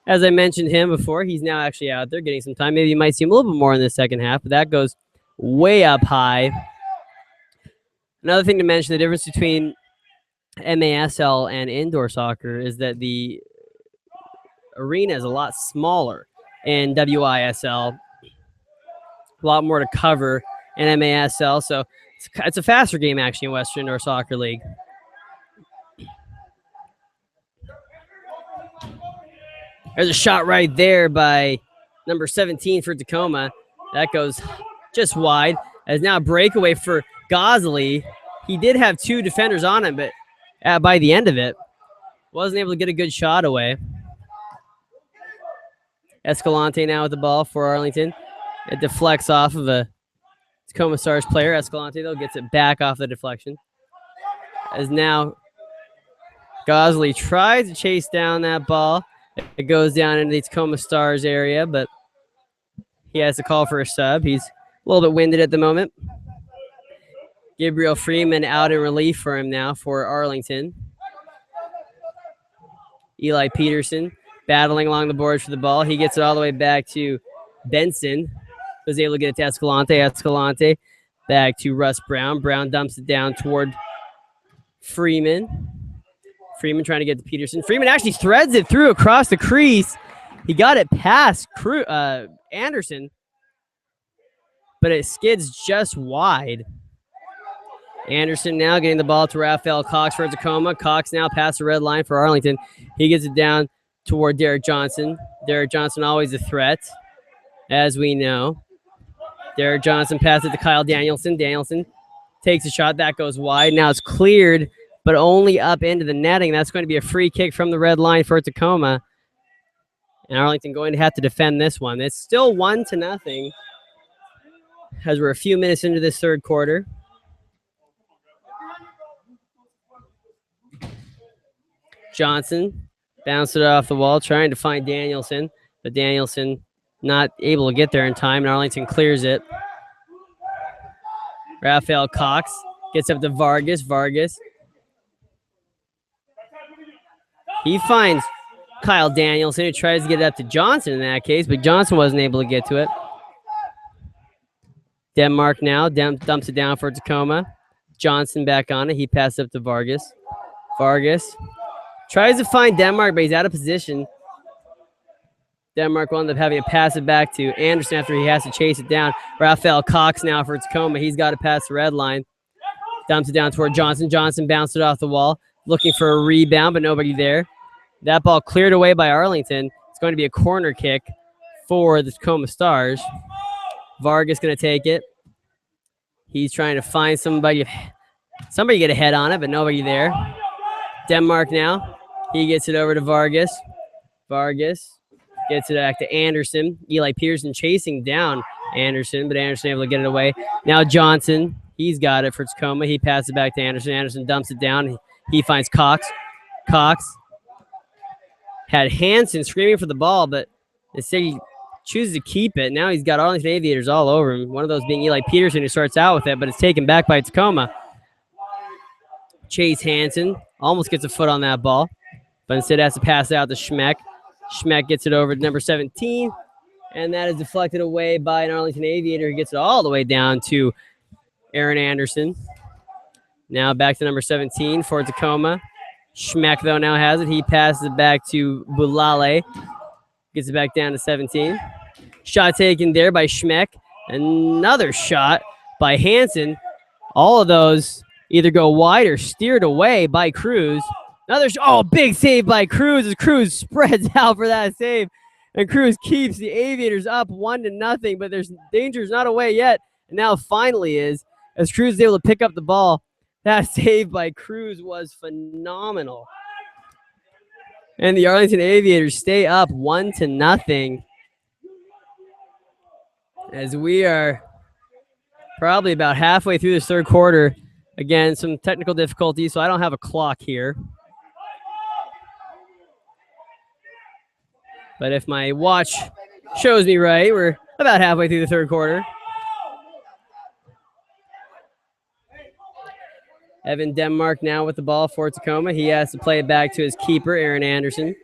As I mentioned him before, he's now actually out there getting some time. Maybe you might see him a little bit more in the second half, but that goes way up high. Another thing to mention, the difference between MASL and indoor soccer is that the arena is a lot smaller in WISL. A lot more to cover in MASL, so it's a faster game actually in Western Indoor Soccer League. There's a shot right there by number 17 for Tacoma. That goes just wide. As now a breakaway for Gosley. He did have two defenders on him, but by the end of it, wasn't able to get a good shot away. Escalante now with the ball for Arlington. It deflects off of a Tacoma Stars player. Escalante, though, gets it back off the deflection. As now Gosley tries to chase down that ball. It goes down into the Tacoma Stars area, but he has to call for a sub. He's a little bit winded at the moment. Gabriel Freeman out in relief for him now for Arlington. Eli Peterson battling along the boards for the ball. He gets it all the way back to Benson. Was able to get it to Escalante. Escalante back to Russ Brown. Brown dumps it down toward Freeman. Freeman trying to get to Peterson. Freeman actually threads it through across the crease. He got it past Anderson, but it skids just wide. Anderson now getting the ball to Raphael Cox for Tacoma. Cox now past the red line for Arlington. He gets it down toward Derek Johnson. Derek Johnson always a threat, as we know. Derek Johnson passes it to Kyle Danielson. Danielson takes a shot. That goes wide. Now it's cleared, but only up into the netting. That's going to be a free kick from the red line for Tacoma. And Arlington going to have to defend this one. It's still 1-0 as we're a few minutes into this third quarter. Johnson bounced it off the wall, trying to find Danielson, but Danielson not able to get there in time, and Arlington clears it. Raphael Cox gets up to Vargas. Vargas. He finds Kyle Danielson, who tries to get it up to Johnson in that case, but Johnson wasn't able to get to it. Denmark now dumps it down for Tacoma. Johnson back on it. He passes up to Vargas. Vargas tries to find Denmark, but he's out of position. Denmark will end up having to pass it back to Anderson after he has to chase it down. Raphael Cox now for Tacoma. He's got to pass the red line. Dumps it down toward Johnson. Johnson bounced it off the wall, looking for a rebound, but nobody there. That ball cleared away by Arlington. It's going to be a corner kick for the Tacoma Stars. Vargas going to take it. He's trying to find somebody get a head on it, but nobody there. Denmark now. He gets it over to Vargas. Vargas gets it back to Anderson. Eli Peterson chasing down Anderson, but Anderson able to get it away. Now Johnson, he's got it for Tacoma. He passes it back to Anderson. Anderson dumps it down. He finds Cox. Cox had Hansen screaming for the ball, but instead he chooses to keep it. Now he's got Arlington Aviators all over him. One of those being Eli Peterson, who starts out with it, but it's taken back by Tacoma. Chase Hansen almost gets a foot on that ball, but instead has to pass it out to Schmeck. Schmeck gets it over to number 17, and that is deflected away by an Arlington Aviator who gets it all the way down to Aaron Anderson. Now back to number 17 for Tacoma. Schmeck, though, now has it. He passes it back to Bulale. Gets it back down to 17. Shot taken there by Schmeck. Another shot by Hansen. All of those either go wide or steered away by Cruz. Big save by Cruz as Cruz spreads out for that save. And Cruz keeps the Aviators up 1-0, but there's danger's not away yet. And now finally is, as Cruz is able to pick up the ball. That save by Cruz was phenomenal. And the Arlington Aviators stay up 1-0. As we are probably about halfway through this third quarter. Again, some technical difficulties, so I don't have a clock here. But if my watch shows me right, we're about halfway through the third quarter. Evan Denmark now with the ball for Tacoma. He has to play it back to his keeper, Aaron Anderson.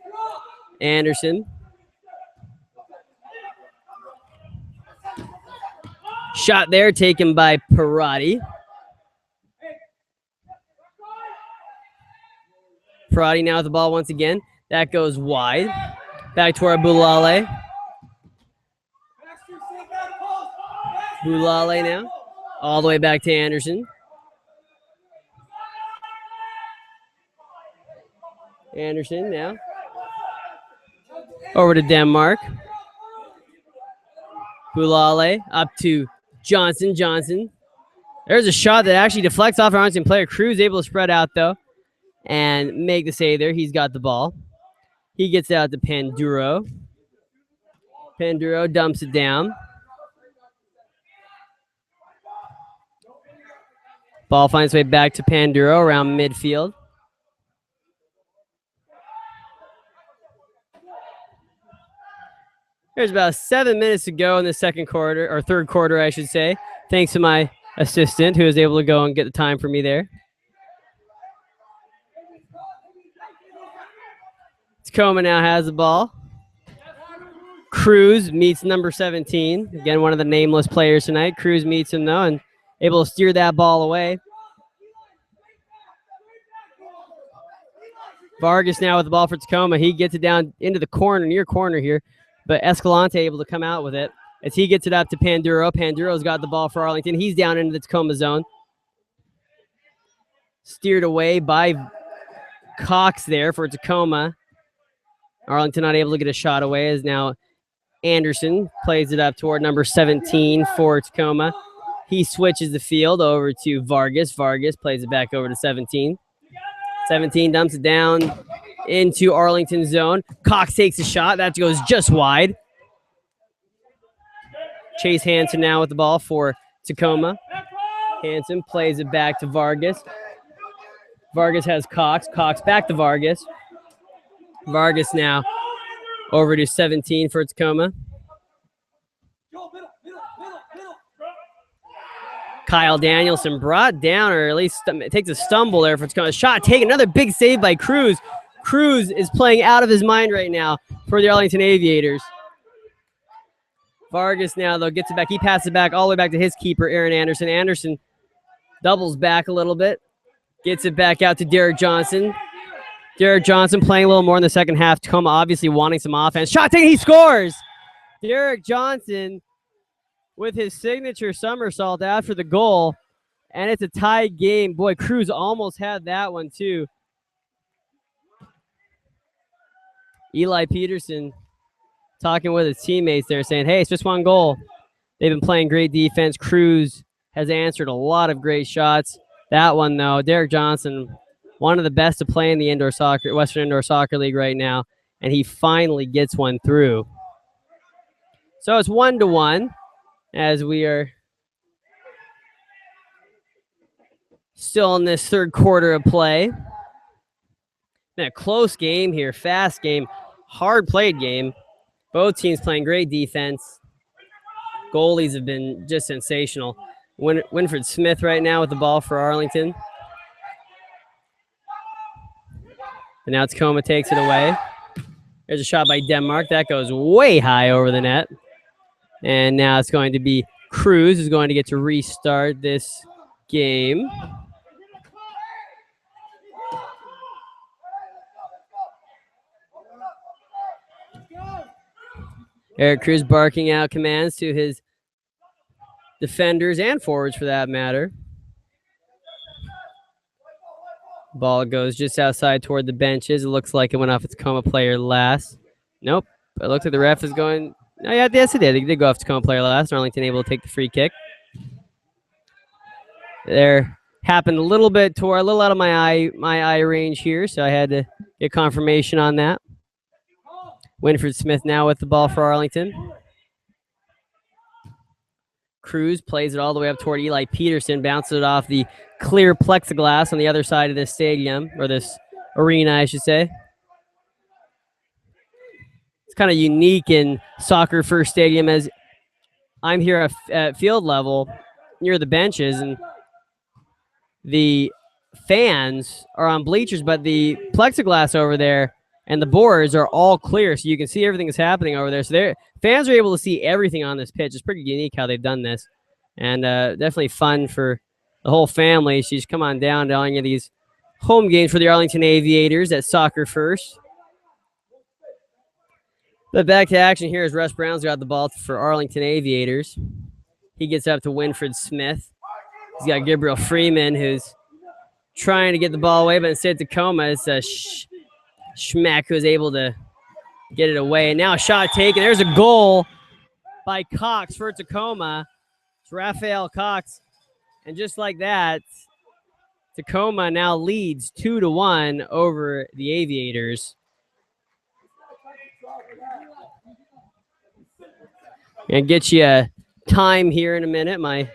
Shot there taken by Parati. Parati now with the ball once again. That goes wide. Back to our Bulale. Bulale now. All the way back to Anderson. Anderson now. Over to Denmark. Bulale up to Johnson. There's a shot that actually deflects off our Arlington player. Cruz able to spread out, though, and make the save there. He's got the ball. He gets it out to Panduro. Panduro dumps it down. Ball finds its way back to Panduro around midfield. There's about 7 minutes to go in the second quarter, or third quarter, I should say, thanks to my assistant who was able to go and get the time for me there. Tacoma now has the ball. Cruz meets number 17. Again, one of the nameless players tonight. Cruz meets him, though, and able to steer that ball away. Vargas now with the ball for Tacoma. He gets it down into the corner, near corner here, but Escalante able to come out with it as he gets it up to Panduro. Panduro's got the ball for Arlington. He's down into the Tacoma zone. Steered away by Cox there for Tacoma. Arlington not able to get a shot away as now Anderson plays it up toward number 17 for Tacoma. He switches the field over to Vargas. Vargas plays it back over to 17. 17 dumps it down into Arlington zone. Cox takes a shot. That goes just wide. Chase Hansen now with the ball for Tacoma. Hansen plays it back to Vargas. Vargas has Cox. Cox back to Vargas. Vargas now over to 17 for Tacoma. Kyle Danielson brought down, or at least takes a stumble there for Tacoma. Shot taken. Another big save by Cruz. Cruz is playing out of his mind right now for the Arlington Aviators. Vargas now, though, gets it back. He passes it back all the way back to his keeper, Aaron Anderson. Anderson doubles back a little bit. Gets it back out to Derek Johnson. Derek Johnson playing a little more in the second half. Tacoma obviously wanting some offense. Shot taken, he scores! Derek Johnson with his signature somersault after the goal. And it's a tie game. Boy, Cruz almost had that one too. Eli Peterson talking with his teammates there saying, hey, it's just one goal. They've been playing great defense. Cruz has answered a lot of great shots. That one, though, Derek Johnson, one of the best to play in the Western Indoor Soccer League right now, and he finally gets one through. So it's 1-1 as we are still in this third quarter of play. Been a close game here, fast game, hard played game. Both teams playing great defense. Goalies have been just sensational. Winfred Smith right now with the ball for Arlington. And now Tacoma takes it away. There's a shot by Denmark. That goes way high over the net. And now it's going to be Cruz who's going to get to restart this game. Eric Cruz barking out commands to his defenders and forwards for that matter. Ball goes just outside toward the benches. It looks like it went off its Tacoma player last. Nope. It looks like the ref is going. Oh, yeah, yes, it did. It did go off Tacoma player last. Arlington able to take the free kick. There happened a little bit out of my eye range here, so I had to get confirmation on that. Winfred Smith now with the ball for Arlington. Cruz plays it all the way up toward Eli Peterson, bounces it off the clear plexiglass on the other side of this stadium, or this arena, I should say. It's kind of unique in Soccer First Stadium, as I'm here at field level near the benches, and the fans are on bleachers, but the plexiglass over there and the boards are all clear, so you can see everything that's happening over there. So fans are able to see everything on this pitch. It's pretty unique how they've done this, and definitely fun for the whole family. So just come on down to any of these home games for the Arlington Aviators at Soccer First. But back to action here as Russ Brown's got the ball for Arlington Aviators. He gets up to Winfred Smith. He's got Gabriel Freeman, who's trying to get the ball away, but instead Tacoma is Schmeck, who's able to get it away. And now a shot taken. There's a goal by Cox for Tacoma. It's Raphael Cox. And just like that, Tacoma now leads 2-1 over the Aviators. And get you a time here in a minute. My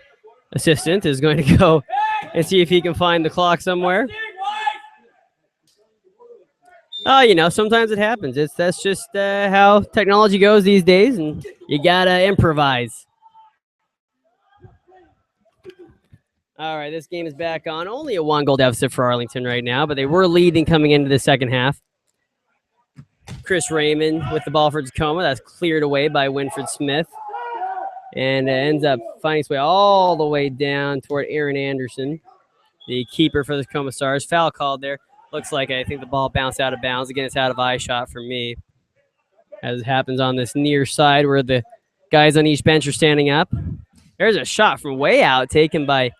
assistant is going to go and see if he can find the clock somewhere. Sometimes it happens. That's just how technology goes these days, and you gotta improvise. All right, this game is back on. Only a 1-goal deficit for Arlington right now, but they were leading coming into the second half. Chris Raymond with the ball for Tacoma. That's cleared away by Winfred Smith, and ends up finding its way all the way down toward Aaron Anderson, the keeper for the Tacoma Stars. Foul called there. Looks like I think the ball bounced out of bounds. Again, it's out of eye shot for me, as it happens on this near side where the guys on each bench are standing up. There's a shot from way out taken by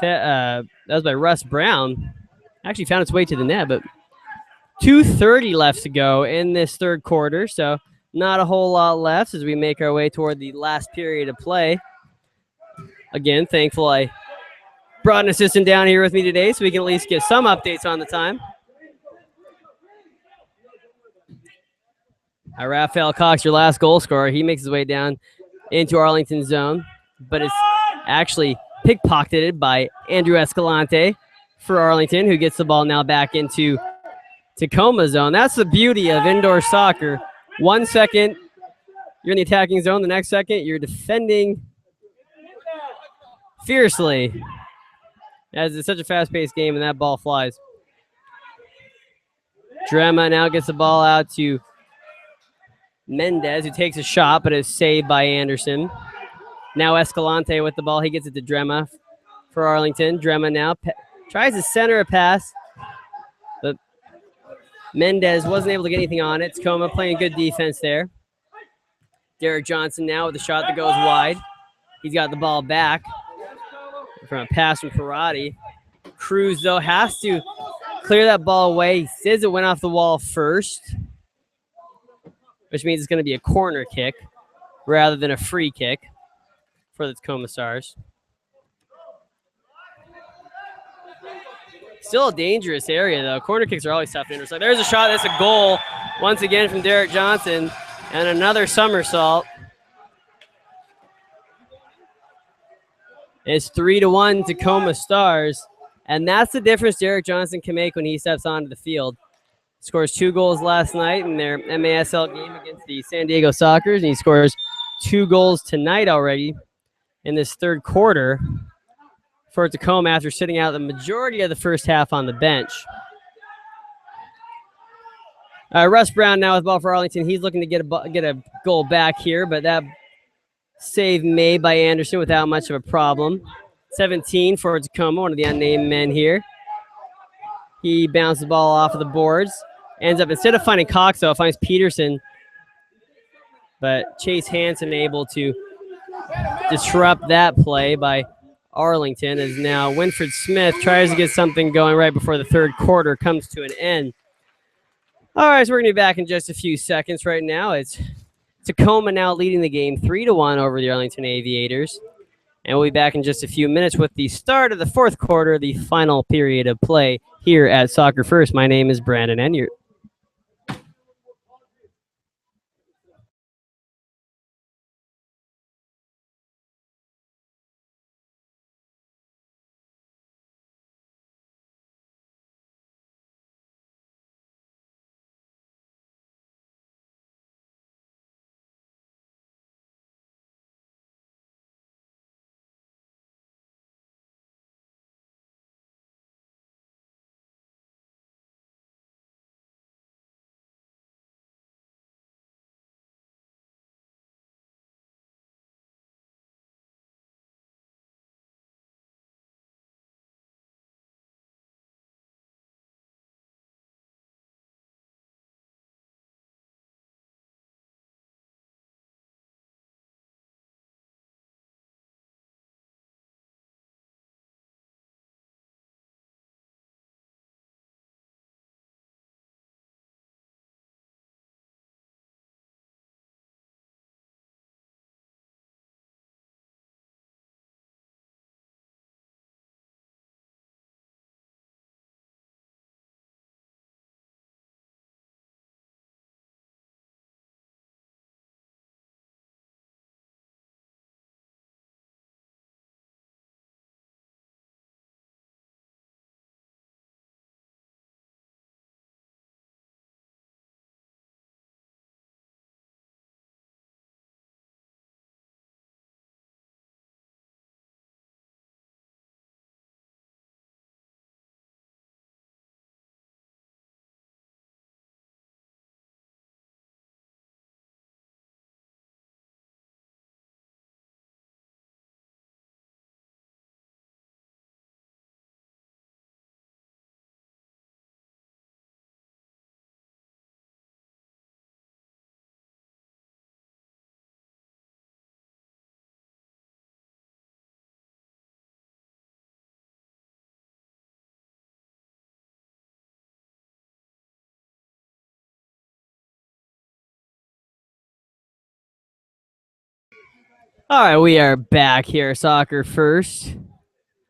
that was by Russ Brown. Actually found its way to the net, but 2:30 left to go in this third quarter, so not a whole lot left as we make our way toward the last period of play. Again, thankful I brought an assistant down here with me today so we can at least get some updates on the time. Raphael Cox, your last goal scorer. He makes his way down into Arlington's zone, but it's actually pickpocketed by Andrew Escalante for Arlington, who gets the ball now back into Tacoma zone. That's the beauty of indoor soccer. 1 second, you're in the attacking zone. The next second, you're defending fiercely, as it's such a fast-paced game, and that ball flies. Drema now gets the ball out to Mendez, who takes a shot, but is saved by Anderson. Now Escalante with the ball. He gets it to Drema for Arlington. Drema now tries to center a pass, but Mendez wasn't able to get anything on it. Tacoma playing good defense there. Derek Johnson now with a shot that goes wide. He's got the ball back from a pass from Parati. Cruz, though, has to clear that ball away. He says it went off the wall first, which means it's going to be a corner kick rather than a free kick for the Tacoma Stars. Still a dangerous area, though. Corner kicks are always tough to intercept. There's a shot. That's a goal once again from Derek Johnson, and another somersault. It's 3-1 Tacoma Stars, and that's the difference Derek Johnson can make when he steps onto the field. Scores 2 goals last night in their MASL game against the San Diego Sockers, and he scores 2 goals tonight already in this third quarter for Tacoma after sitting out the majority of the first half on the bench. Russ Brown now with the ball for Arlington. He's looking to get a goal back here, but that save made by Anderson without much of a problem. 17 for Tacoma, one of the unnamed men here. He bounced the ball off of the boards. Ends up, instead of finding Cox, though, finds Peterson. But Chase Hansen able to disrupt that play by Arlington, as now Winfred Smith tries to get something going right before the third quarter comes to an end. All right, so we're going to be back in just a few seconds. Right now, it's Tacoma now leading the game 3-1 over the Arlington Aviators. And we'll be back in just a few minutes with the start of the fourth quarter, the final period of play here at Soccer First. My name is Brandon Enyart. All right, we are back here, Soccer First.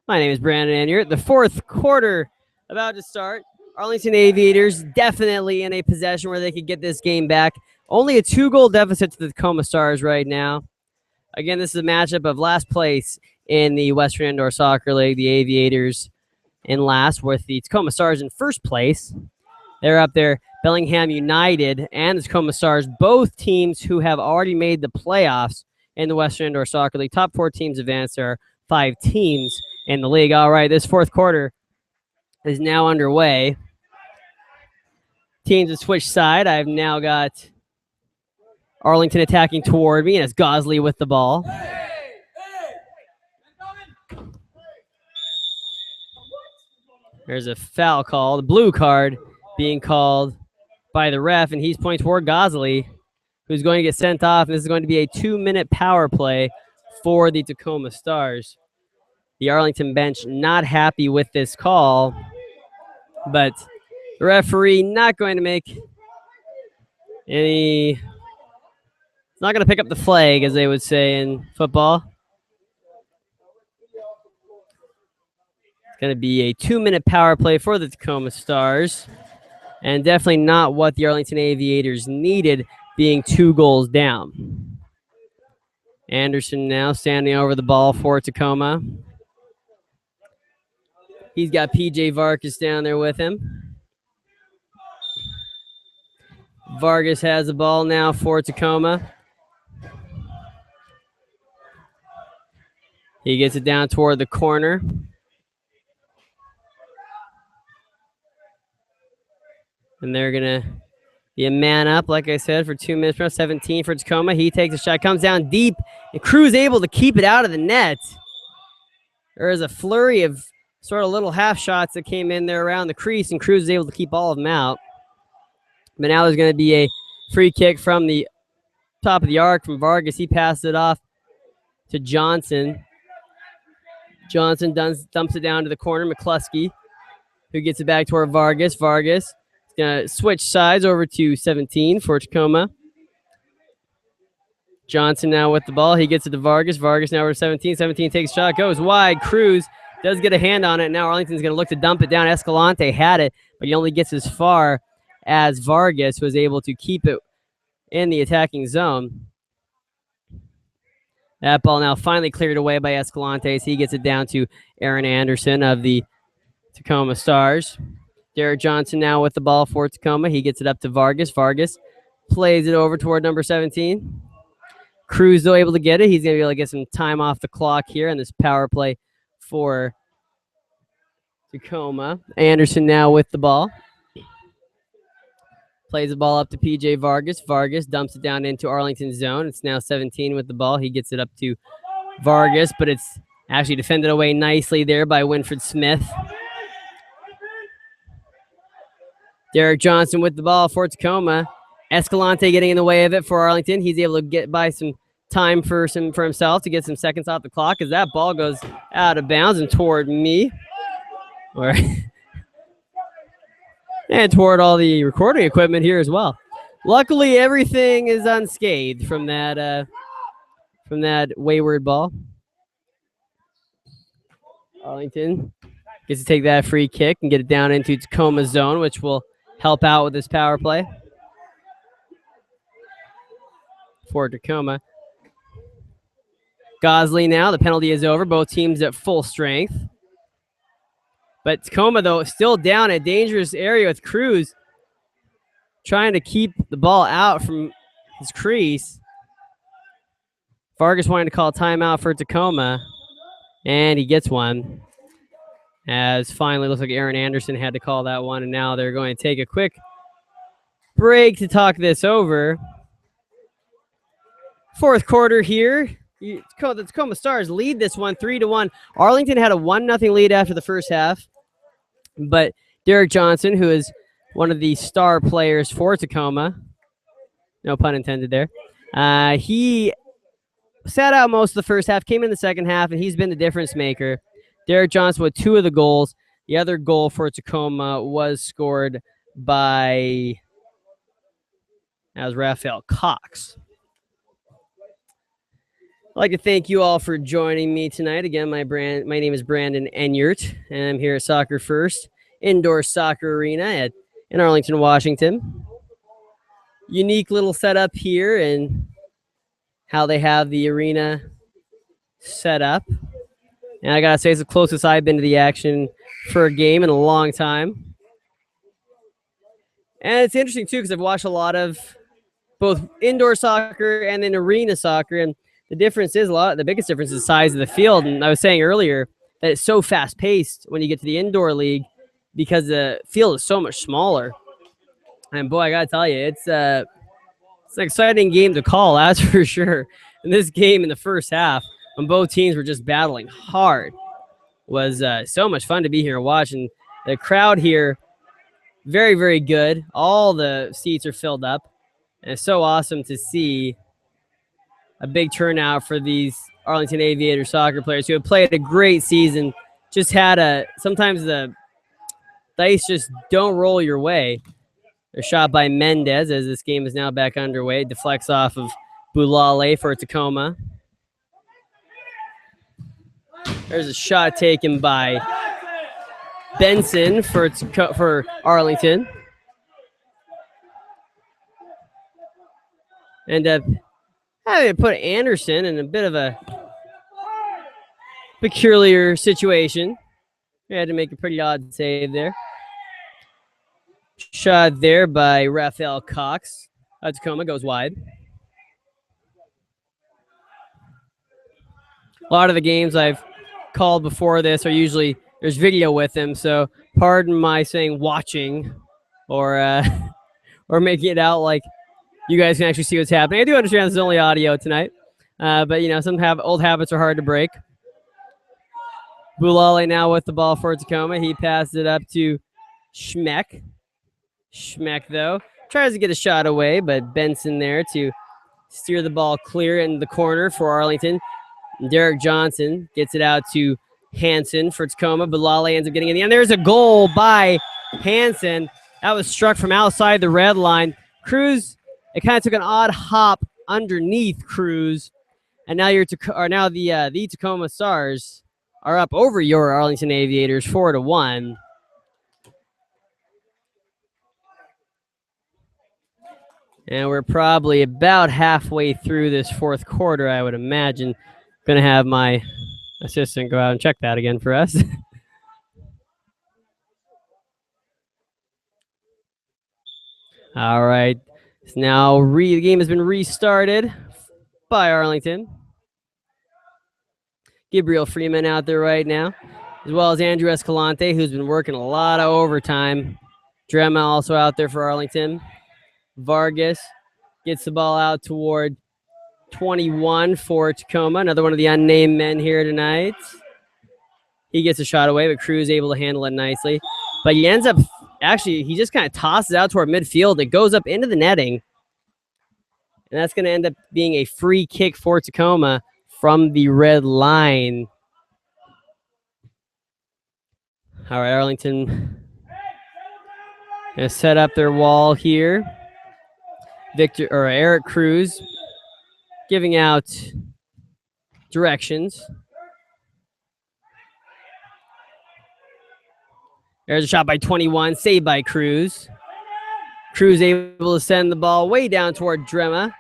My name is Brandon, and you're at the fourth quarter about to start. Arlington Aviators definitely in a possession where they could get this game back. Only a 2-goal deficit to the Tacoma Stars right now. Again, this is a matchup of last place in the Western Indoor Soccer League. The Aviators in last, with the Tacoma Stars in first place. They're up there. Bellingham United and the Tacoma Stars, both teams who have already made the playoffs in the Western Indoor Soccer League. Top 4 teams advance. There are 5 teams in the league. All right, this fourth quarter is now underway. Teams have switched side. I've now got Arlington attacking toward me, and it's Gosley with the ball. There's a foul call, the blue card being called by the ref, and he's pointing toward Gosley, who's going to get sent off. And this is going to be a 2-minute power play for the Tacoma Stars. The Arlington bench not happy with this call, but the referee not going to make any, not going to pick up the flag, as they would say in football. It's going to be a 2-minute power play for the Tacoma Stars, and definitely not what the Arlington Aviators needed, being 2 goals down. Anderson now standing over the ball for Tacoma. He's got PJ Vargas down there with him. Vargas has the ball now for Tacoma. He gets it down toward the corner. And they're going to be a man up, like I said, for 2 minutes. 17 for Tacoma. He takes a shot, comes down deep, and Cruz able to keep it out of the net. There is a flurry of sort of little half shots that came in there around the crease, and Cruz is able to keep all of them out. But now there's going to be a free kick from the top of the arc from Vargas. He passed it off to Johnson. Johnson dumps it down to the corner. McCluskey, who gets it back toward Vargas. Vargas is going to switch sides over to 17 for Tacoma. Johnson now with the ball. He gets it to Vargas. Vargas now over to 17. 17 takes a shot, goes wide. Cruz does get a hand on it. Now Arlington's going to look to dump it down. Escalante had it, but he only gets as far as Vargas was able to keep it in the attacking zone. That ball now finally cleared away by Escalante as he gets it down to Aaron Anderson of the Tacoma Stars. Derek Johnson now with the ball for Tacoma. He gets it up to Vargas. Vargas plays it over toward number 17. Cruz, though, able to get it. He's going to be able to get some time off the clock here in this power play for Tacoma. Anderson now with the ball. Plays the ball up to PJ Vargas. Vargas dumps it down into Arlington's zone. It's now 17 with the ball. He gets it up to Vargas, but it's actually defended away nicely there by Winfred Smith. Derek Johnson with the ball for Tacoma. Escalante getting in the way of it for Arlington. He's able to get by some time for himself to get some seconds off the clock as that ball goes out of bounds and toward me. And toward all the recording equipment here as well. Luckily, everything is unscathed from that wayward ball. Arlington gets to take that free kick and get it down into Tacoma's zone, which will help out with this power play for Tacoma. Gosley now, the penalty is over. Both teams at full strength. But Tacoma, though, still down a dangerous area with Cruz trying to keep the ball out from his crease. Vargas wanting to call timeout for Tacoma, and he gets one. As finally looks like Aaron Anderson had to call that one, and now they're going to take a quick break to talk this over. Fourth quarter here. The Tacoma Stars lead this one 3-1. Arlington had a 1-0 lead after the first half, but Derek Johnson, who is one of the star players for Tacoma, no pun intended there, he sat out most of the first half, came in the second half, and he's been the difference maker. Derek Johnson with 2 of the goals. The other goal for Tacoma was scored by Raphael Cox. I'd like to thank you all for joining me tonight. Again, my name is Brandon Enyart, and I'm here at Soccer First Indoor Soccer Arena in Arlington, Washington. Unique little setup here and how they have the arena set up. And I gotta say, it's the closest I've been to the action for a game in a long time. And it's interesting too because I've watched a lot of both indoor soccer and then arena soccer, and the difference is the biggest difference is the size of the field. And I was saying earlier that it's so fast paced when you get to the indoor league because the field is so much smaller. And boy, I gotta tell you, it's an exciting game to call, that's for sure. And this game in the first half, when both teams were just battling hard, was so much fun to be here and watch. And the crowd here, very, very good. All the seats are filled up. And it's so awesome to see a big turnout for these Arlington Aviators soccer players who have played a great season. Just had sometimes the dice just don't roll your way. They're shot by Mendez as this game is now back underway. Deflects off of Bulale for Tacoma. There's a shot taken by Benson for Arlington. And having to put Anderson in a bit of a peculiar situation. He had to make a pretty odd save there. Shot there by Raphael Cox. Tacoma goes wide. A lot of the games I've called before this are usually there's video with them, so pardon my saying watching or making it out like you guys can actually see what's happening. I do understand this is only audio tonight, but some old habits are hard to break. Bulale now with the ball for Tacoma. He passes it up to Schmeck. Schmeck, though, tries to get a shot away, but Benson there to steer the ball clear in the corner for Arlington. Derek Johnson gets it out to Hansen for Tacoma. Bulale ends up getting in the end. There's a goal by Hansen. That was struck from outside the red line. Cruz, it kind of took an odd hop underneath Cruz, and now the Tacoma Stars are up over your Arlington Aviators 4-1. And we're probably about halfway through this fourth quarter, I would imagine. Going to have my assistant go out and check that again for us. All right. So now the game has been restarted by Arlington. Gabriel Freeman out there right now, as well as Andrew Escalante, who's been working a lot of overtime. Drema also out there for Arlington. Vargas gets the ball out toward 21 for Tacoma, another one of the unnamed men here tonight. He gets a shot away, but Cruz able to handle it nicely. But he ends up, he just kind of tosses it out toward midfield. It goes up into the netting. And that's going to end up being a free kick for Tacoma from the red line. All right, Arlington going to set up their wall here. Eric Cruz giving out directions. There's a shot by 21, saved by Cruz. Cruz able to send the ball way down toward Drema.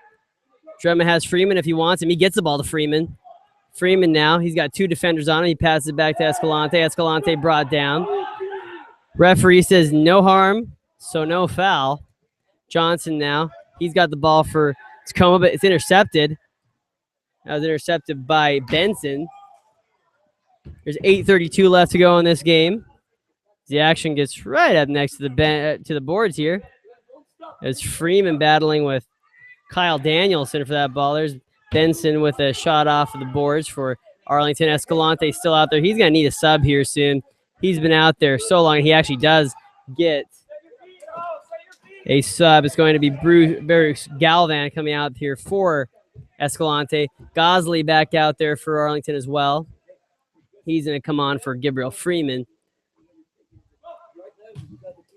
Drema has Freeman if he wants him. He gets the ball to Freeman. Freeman now, he's got two defenders on him. He passes it back to Escalante. Escalante brought down. Referee says no harm, so no foul. Johnson now, he's got the ball for Tacoma, but it's intercepted. That was intercepted by Benson. There's 8:32 left to go in this game. The action gets right up next to the boards here. As Freeman battling with Kyle Danielson for that ball. There's Benson with a shot off of the boards for Arlington. Escalante still out there. He's going to need a sub here soon. He's been out there so long. He actually does get a sub. It's going to be Bruce Galvan coming out here for Escalante. Gosley back out there for Arlington as well. He's going to come on for Gabriel Freeman.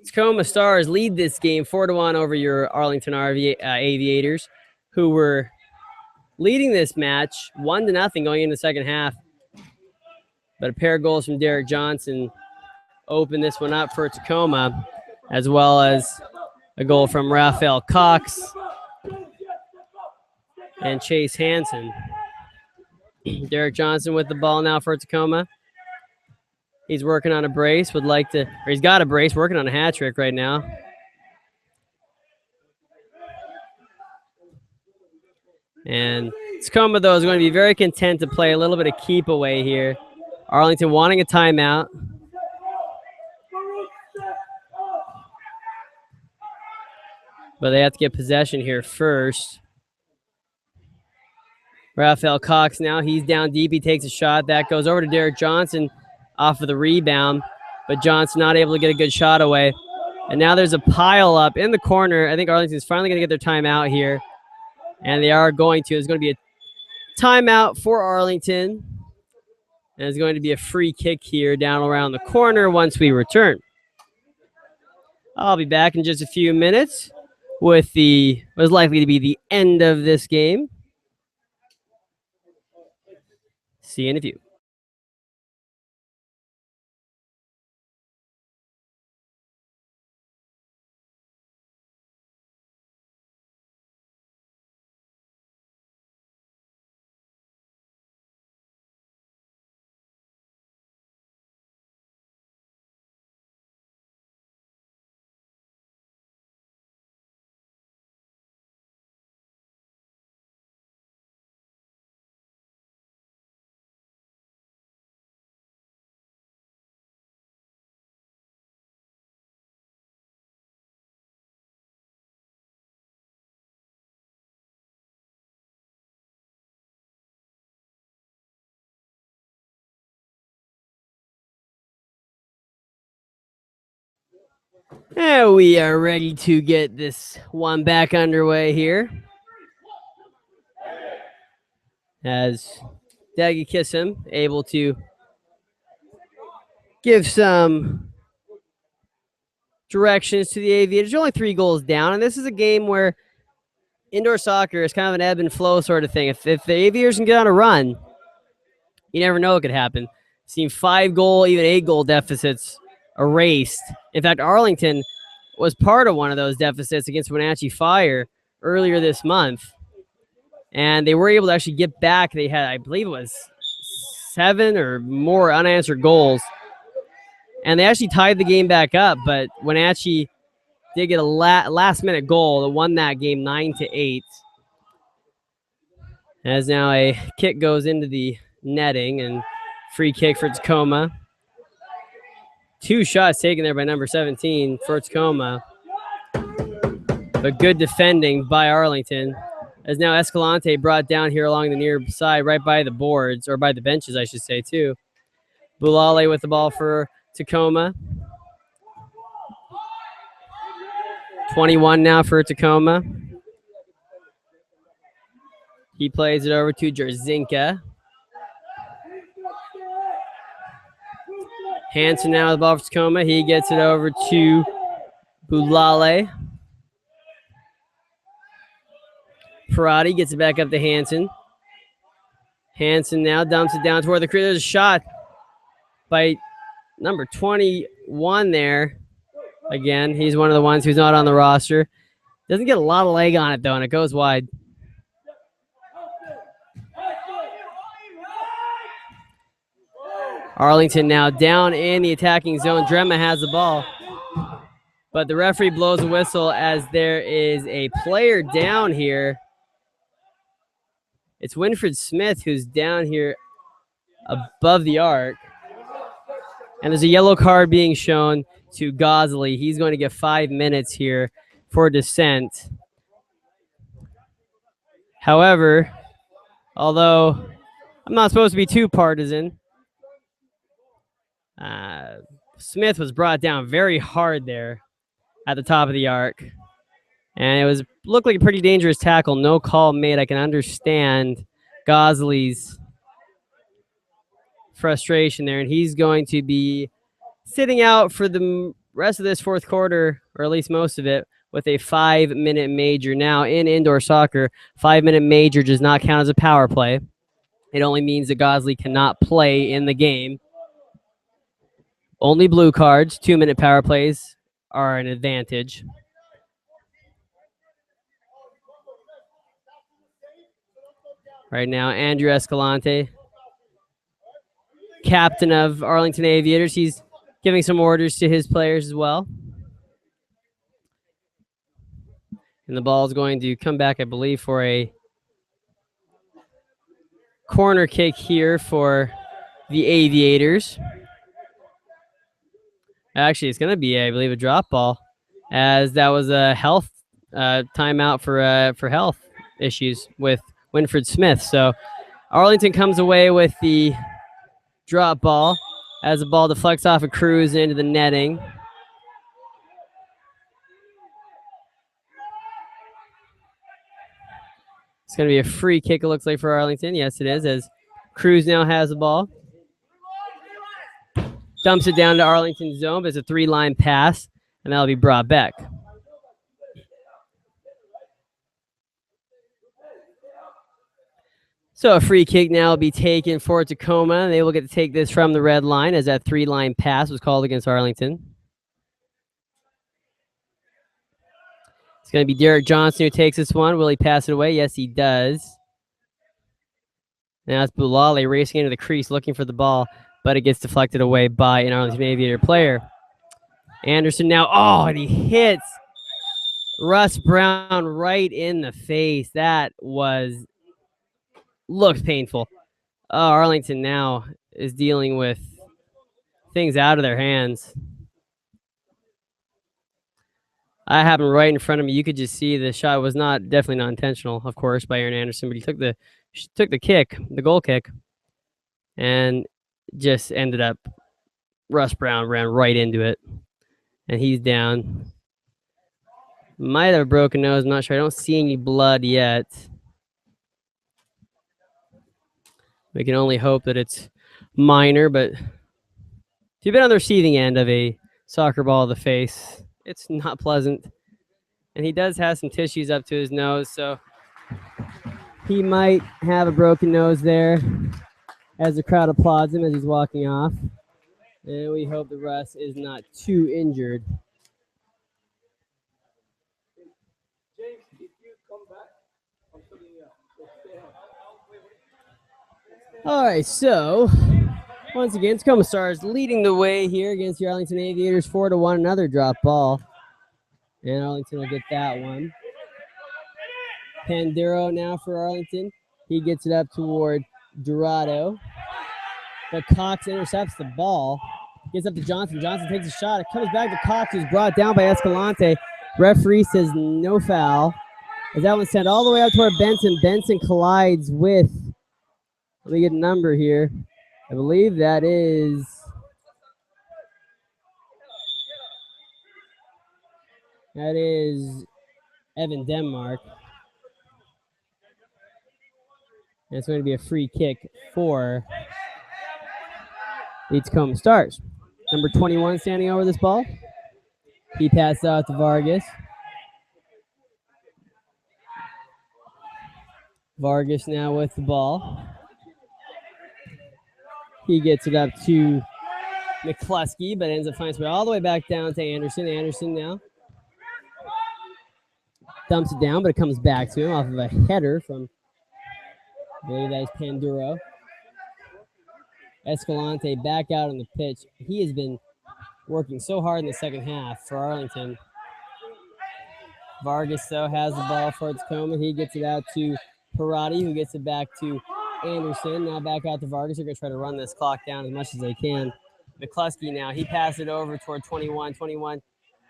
Tacoma Stars lead this game 4-1 over your Arlington Aviators, who were leading this match 1-0 going into the second half. But a pair of goals from Derek Johnson opened this one up for Tacoma, as well as a goal from Raphael Cox and Chase Hansen. Derek Johnson with the ball now for Tacoma. He's working on a brace, he's got a brace, working on a hat trick right now. And Tacoma, though, is going to be very content to play a little bit of keep away here. Arlington wanting a timeout. But they have to get possession here first. Raphael Cox now, he's down deep. He takes a shot. That goes over to Derek Johnson off of the rebound. But Johnson not able to get a good shot away. And now there's a pile up in the corner. I think Arlington's finally going to get their timeout here. And they are going to. It's going to be a timeout for Arlington. And it's going to be a free kick here down around the corner once we return. I'll be back in just a few minutes with what is likely to be the end of this game. See you in a few. And we are ready to get this one back underway here. As Daggy Kissam able to give some directions to the Aviators. They're only 3 goals down, and this is a game where indoor soccer is kind of an ebb and flow sort of thing. If the Aviators can get on a run, you never know what could happen. Seen 5-goal, even 8-goal deficits erased. In fact, Arlington was part of one of those deficits against Wenatchee Fire earlier this month. And they were able to actually get back. They had, I believe it was 7 or more unanswered goals. And they actually tied the game back up, but Wenatchee did get a last-minute goal that won that game 9-8. As now a kick goes into the netting and free kick for Tacoma. 2 shots taken there by number 17 for Tacoma. But good defending by Arlington. As now Escalante brought down here along the near side, right by the boards, or by the benches, I should say, too. Bulale with the ball for Tacoma. 21 now for Tacoma. He plays it over to Jarzinka. Hansen now with the ball for Tacoma. He gets it over to Bulale. Parati gets it back up to Hansen. Hansen now dumps it down toward the crew. There's a shot by number 21 there. Again, he's one of the ones who's not on the roster. Doesn't get a lot of leg on it, though, and it goes wide. Arlington now down in the attacking zone. Drema has the ball. But the referee blows a whistle as there is a player down here. It's Winfred Smith who's down here above the arc. And there's a yellow card being shown to Gosley. He's going to get 5 minutes here for dissent. However, although I'm not supposed to be too partisan, Smith was brought down very hard there at the top of the arc. And it looked like a pretty dangerous tackle. No call made. I can understand Gosley's frustration there. And he's going to be sitting out for the rest of this fourth quarter, or at least most of it, with a 5-minute major. Now, in indoor soccer, 5-minute major does not count as a power play. It only means that Gosley cannot play in the game. Only blue cards, 2-minute power plays are an advantage. Right now, Andrew Escalante, captain of Arlington Aviators, he's giving some orders to his players as well. And the ball is going to come back, I believe, for a corner kick here for the Aviators. Actually, it's going to be, I believe, a drop ball, as that was a health timeout for health issues with Winfred Smith. So Arlington comes away with the drop ball as the ball deflects off of Cruz into the netting. It's going to be a free kick, it looks like, for Arlington. Yes, it is, as Cruz now has the ball. Dumps it down to Arlington's zone, but it's a 3-line pass, and that'll be brought back. So a free kick now will be taken for Tacoma. They will get to take this from the red line, as that 3-line pass was called against Arlington. It's going to be Derek Johnson who takes this one. Will he pass it away? Yes, he does. Now it's Bulale racing into the crease looking for the ball, but it gets deflected away by an Arlington Aviator player. Anderson now, and he hits Russ Brown right in the face. That looks painful. Arlington now is dealing with things out of their hands. I have him right in front of me. You could just see the shot was definitely not intentional, of course, by Aaron Anderson, but he took the kick, the goal kick, and just ended up, Russ Brown ran right into it, and he's down. Might have a broken nose, I'm not sure. I don't see any blood yet. We can only hope that it's minor, but if you've been on the receiving end of a soccer ball to the face, it's not pleasant. And he does have some tissues up to his nose, so he might have a broken nose there as the crowd applauds him as he's walking off. And we hope that Russ is not too injured. All right, so once again, Tacoma Stars leading the way here against the Arlington Aviators 4-1. Another drop ball. And Arlington will get that one. Panduro now for Arlington. He gets it up toward Dorado. But Cox intercepts the ball. Gets up to Johnson. Johnson takes a shot. It comes back to Cox, who's brought down by Escalante. Referee says no foul. As that one's sent all the way up toward Benson. Benson collides with, let me get a number here. I believe that is Evan Denmark. And it's going to be a free kick for the Tacoma Stars. Number 21 standing over this ball. He passed out to Vargas. Vargas now with the ball. He gets it up to McCluskey, but ends up finding his way all the way back down to Anderson. Anderson now dumps it down, but it comes back to him off of a header from, I believe that is Panduro. Escalante back out on the pitch. He has been working so hard in the second half for Arlington. Vargas, though, has the ball for Tacoma. He gets it out to Parati, who gets it back to Anderson. Now back out to Vargas. They're going to try to run this clock down as much as they can. McCluskey now. He passed it over toward 21. 21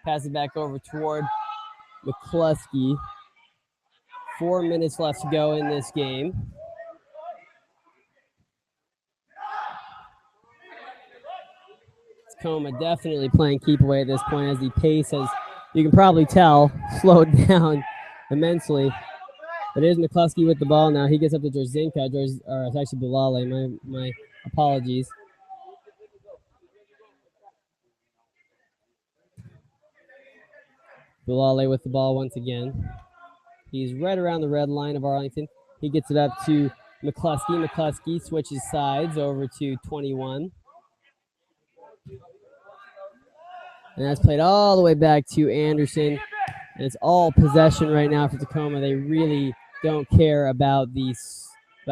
passes it back over toward McCluskey. 4 minutes left to go in this game. Tacoma definitely playing keep away at this point, as the pace has, you can probably tell, slowed down immensely. But it is McCluskey with the ball now. He gets up to Jorzinka. Or it's actually Bulale. My apologies. Bulale with the ball once again. He's right around the red line of Arlington. He gets it up to McCluskey. McCluskey switches sides over to 21. And that's played all the way back to Anderson. And it's all possession right now for Tacoma. They really don't care about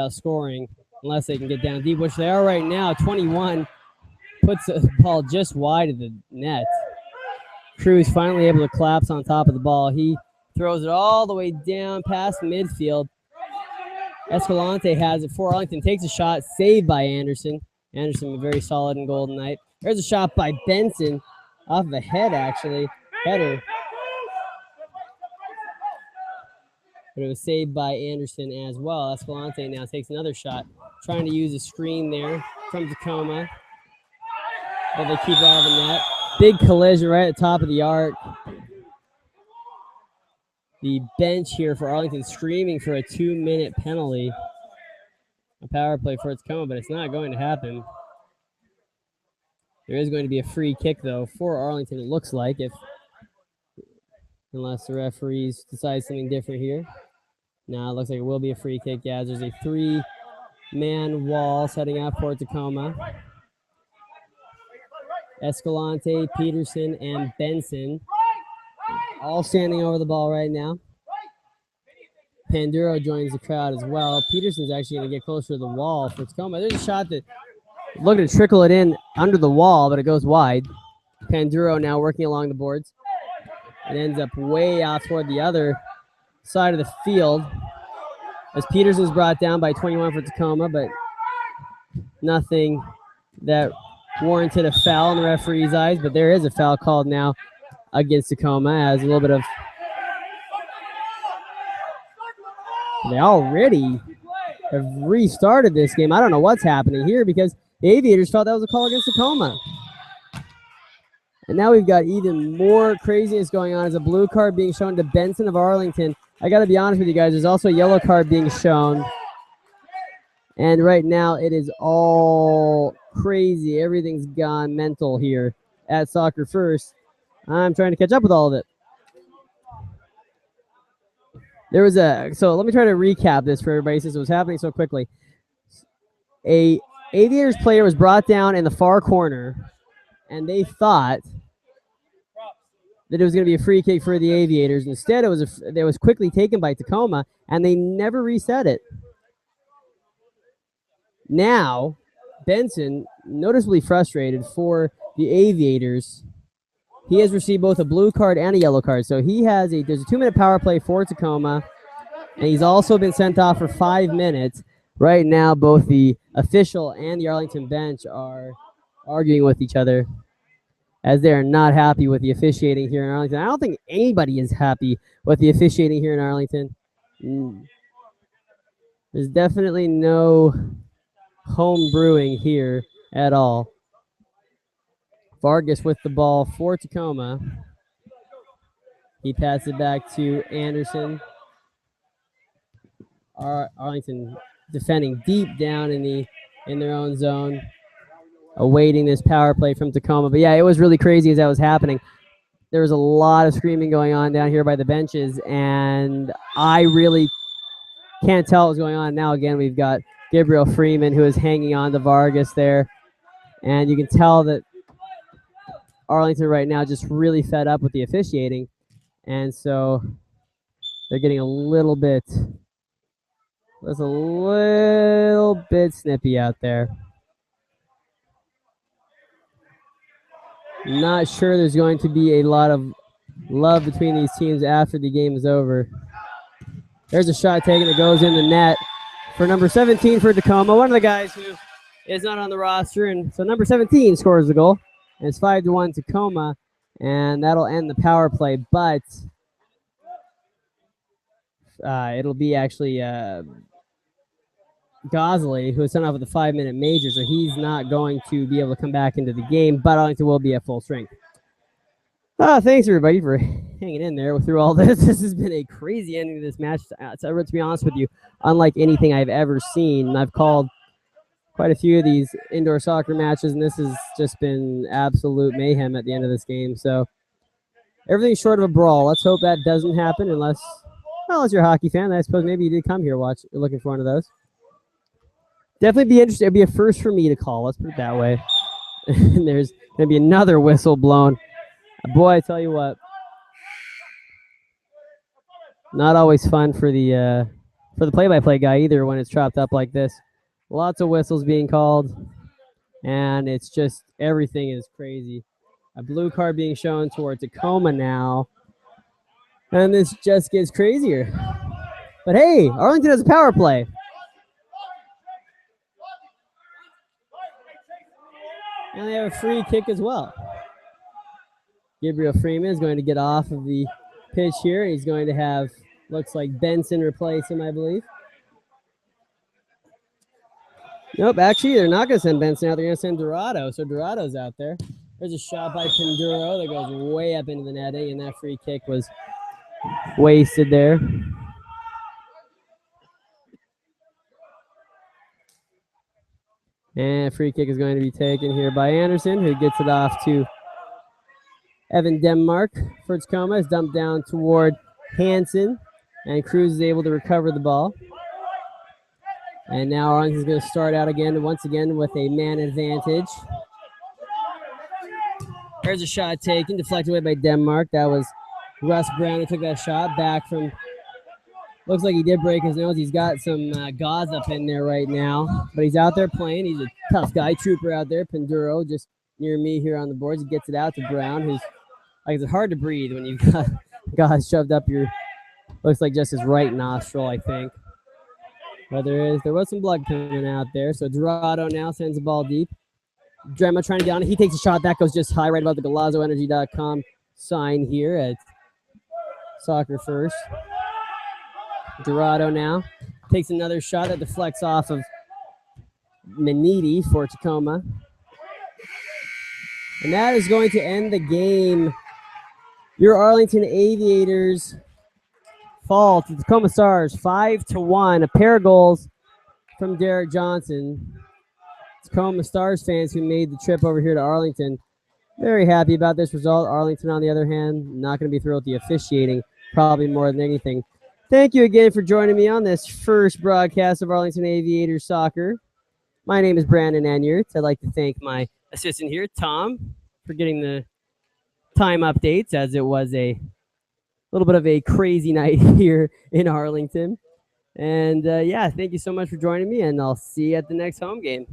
scoring unless they can get down deep, which they are right now. 21 puts the ball just wide of the net. Cruz finally able to collapse on top of the ball. He throws it all the way down past midfield. Escalante has it for Arlington. Takes a shot, saved by Anderson. Anderson very solid in goal tonight. There's a shot by Benson off of a head, actually. Header. But it was saved by Anderson as well. Escalante now takes another shot, trying to use a screen there from Tacoma. But they keep it out of the net. Big collision right at the top of the arc. The bench here for Arlington screaming for a 2-minute penalty. A power play for Tacoma, but it's not going to happen. There is going to be a free kick, though, for Arlington, it looks like, unless the referees decide something different here. Now it looks like it will be a free kick. Yeah, there's a 3-man wall setting up for Tacoma. Escalante, Peterson, and Benson all standing over the ball right now. Panduro joins the crowd as well. Peterson's actually going to get closer to the wall for Tacoma. There's a shot that looking to trickle it in under the wall, but it goes wide. Panduro now working along the boards. It ends up way out toward the other side of the field as Peterson's brought down by 21 for Tacoma, but nothing that warranted a foul in the referee's eyes, but there is a foul called now against Tacoma as a little bit of... They already have restarted this game. I don't know what's happening here because the Aviators felt that was a call against Tacoma. And now we've got even more craziness going on as a blue card being shown to Benson of Arlington. I got to be honest with you guys, there's also a yellow card being shown. And right now it is all crazy. Everything's gone mental here at Soccer First. I'm trying to catch up with all of it. So let me try to recap this for everybody since it was happening so quickly. A Aviators player was brought down in the far corner, and they thought that it was going to be a free kick for the Aviators. Instead, it was quickly taken by Tacoma, and they never reset it. Now, Benson, noticeably frustrated for the Aviators, he has received both a blue card and a yellow card. So there's a 2-minute power play for Tacoma, and he's also been sent off for 5 minutes. Right now, both the official and the Arlington bench are arguing with each other as they are not happy with the officiating here in Arlington. I don't think anybody is happy with the officiating here in Arlington. There's definitely no home brewing here at all. Vargas with the ball for Tacoma. He passes it back to Anderson. Arlington defending deep down in their own zone, awaiting this power play from Tacoma. But yeah, it was really crazy as that was happening. There was a lot of screaming going on down here by the benches, and I really can't tell what was going on. Now again, we've got Gabriel Freeman who is hanging on to Vargas there, and you can tell that Arlington right now just really fed up with the officiating, and so they're getting a little bit snippy out there. Not sure there's going to be a lot of love between these teams after the game is over. There's a shot taken that goes in the net for number 17 for Tacoma, one of the guys who is not on the roster, and so number 17 scores the goal. And it's 5-1 Tacoma, and that'll end the power play, but it'll be actually Gosley, who was sent off with a 5-minute major, so he's not going to be able to come back into the game, but Arlington will be at full strength. Thanks, everybody, for hanging in there through all this. This has been a crazy ending to this match, to be honest with you, unlike anything I've ever seen. I've called quite a few of these indoor soccer matches, and this has just been absolute mayhem at the end of this game. So everything's short of a brawl. Let's hope that doesn't happen unless you're a hockey fan. I suppose maybe you did come here looking for one of those. Definitely be interested. It'd be a first for me to call. Let's put it that way. And there's going to be another whistle blown. Boy, I tell you what. Not always fun for the play-by-play guy either when it's chopped up like this. Lots of whistles being called, and it's just everything is crazy. A blue card being shown toward Tacoma now, and this just gets crazier. But hey, Arlington has a power play. And they have a free kick as well. Gabriel Freeman is going to get off of the pitch here. He's going to have, looks like Benson replace him, I believe. Nope, actually, they're not going to send Benson out. They're going to send Dorado. So Dorado's out there. There's a shot by Penduro that goes way up into the netting, and that free kick was wasted there. And free kick is going to be taken here by Anderson, who gets it off to Evan Denmark for Tacoma. It's dumped down toward Hansen, and Cruz is able to recover the ball. And now Arlington's going to start out again, once again, with a man advantage. There's a shot taken, deflected away by Denmark. That was Russ Brown who took that shot back from, looks like he did break his nose. He's got some gauze up in there right now, but he's out there playing. He's a tough guy, trooper out there. Penduro just near me here on the boards. He gets it out to Brown, who's, like, it's hard to breathe when you've got gauze shoved up your, looks like just his right nostril, I think. But there was some blood coming out there. So Dorado now sends the ball deep. Drema trying to get on it. He takes a shot. That goes just high right above the GalazzoEnergy.com sign here at Soccer First. Dorado now takes another shot that deflects off of Maniti for Tacoma. And that is going to end the game. Your Arlington Aviators fall to Tacoma Stars 5-1. A pair of goals from Derek Johnson. Tacoma Stars fans who made the trip over here to Arlington, very happy about this result. Arlington, on the other hand, not going to be thrilled with the officiating, probably more than anything. Thank you again for joining me on this first broadcast of Arlington Aviators Soccer. My name is Brandon Anyerts. I'd like to thank my assistant here, Tom, for getting the time updates, as it was a little bit of a crazy night here in Arlington. And yeah, thank you so much for joining me, and I'll see you at the next home game.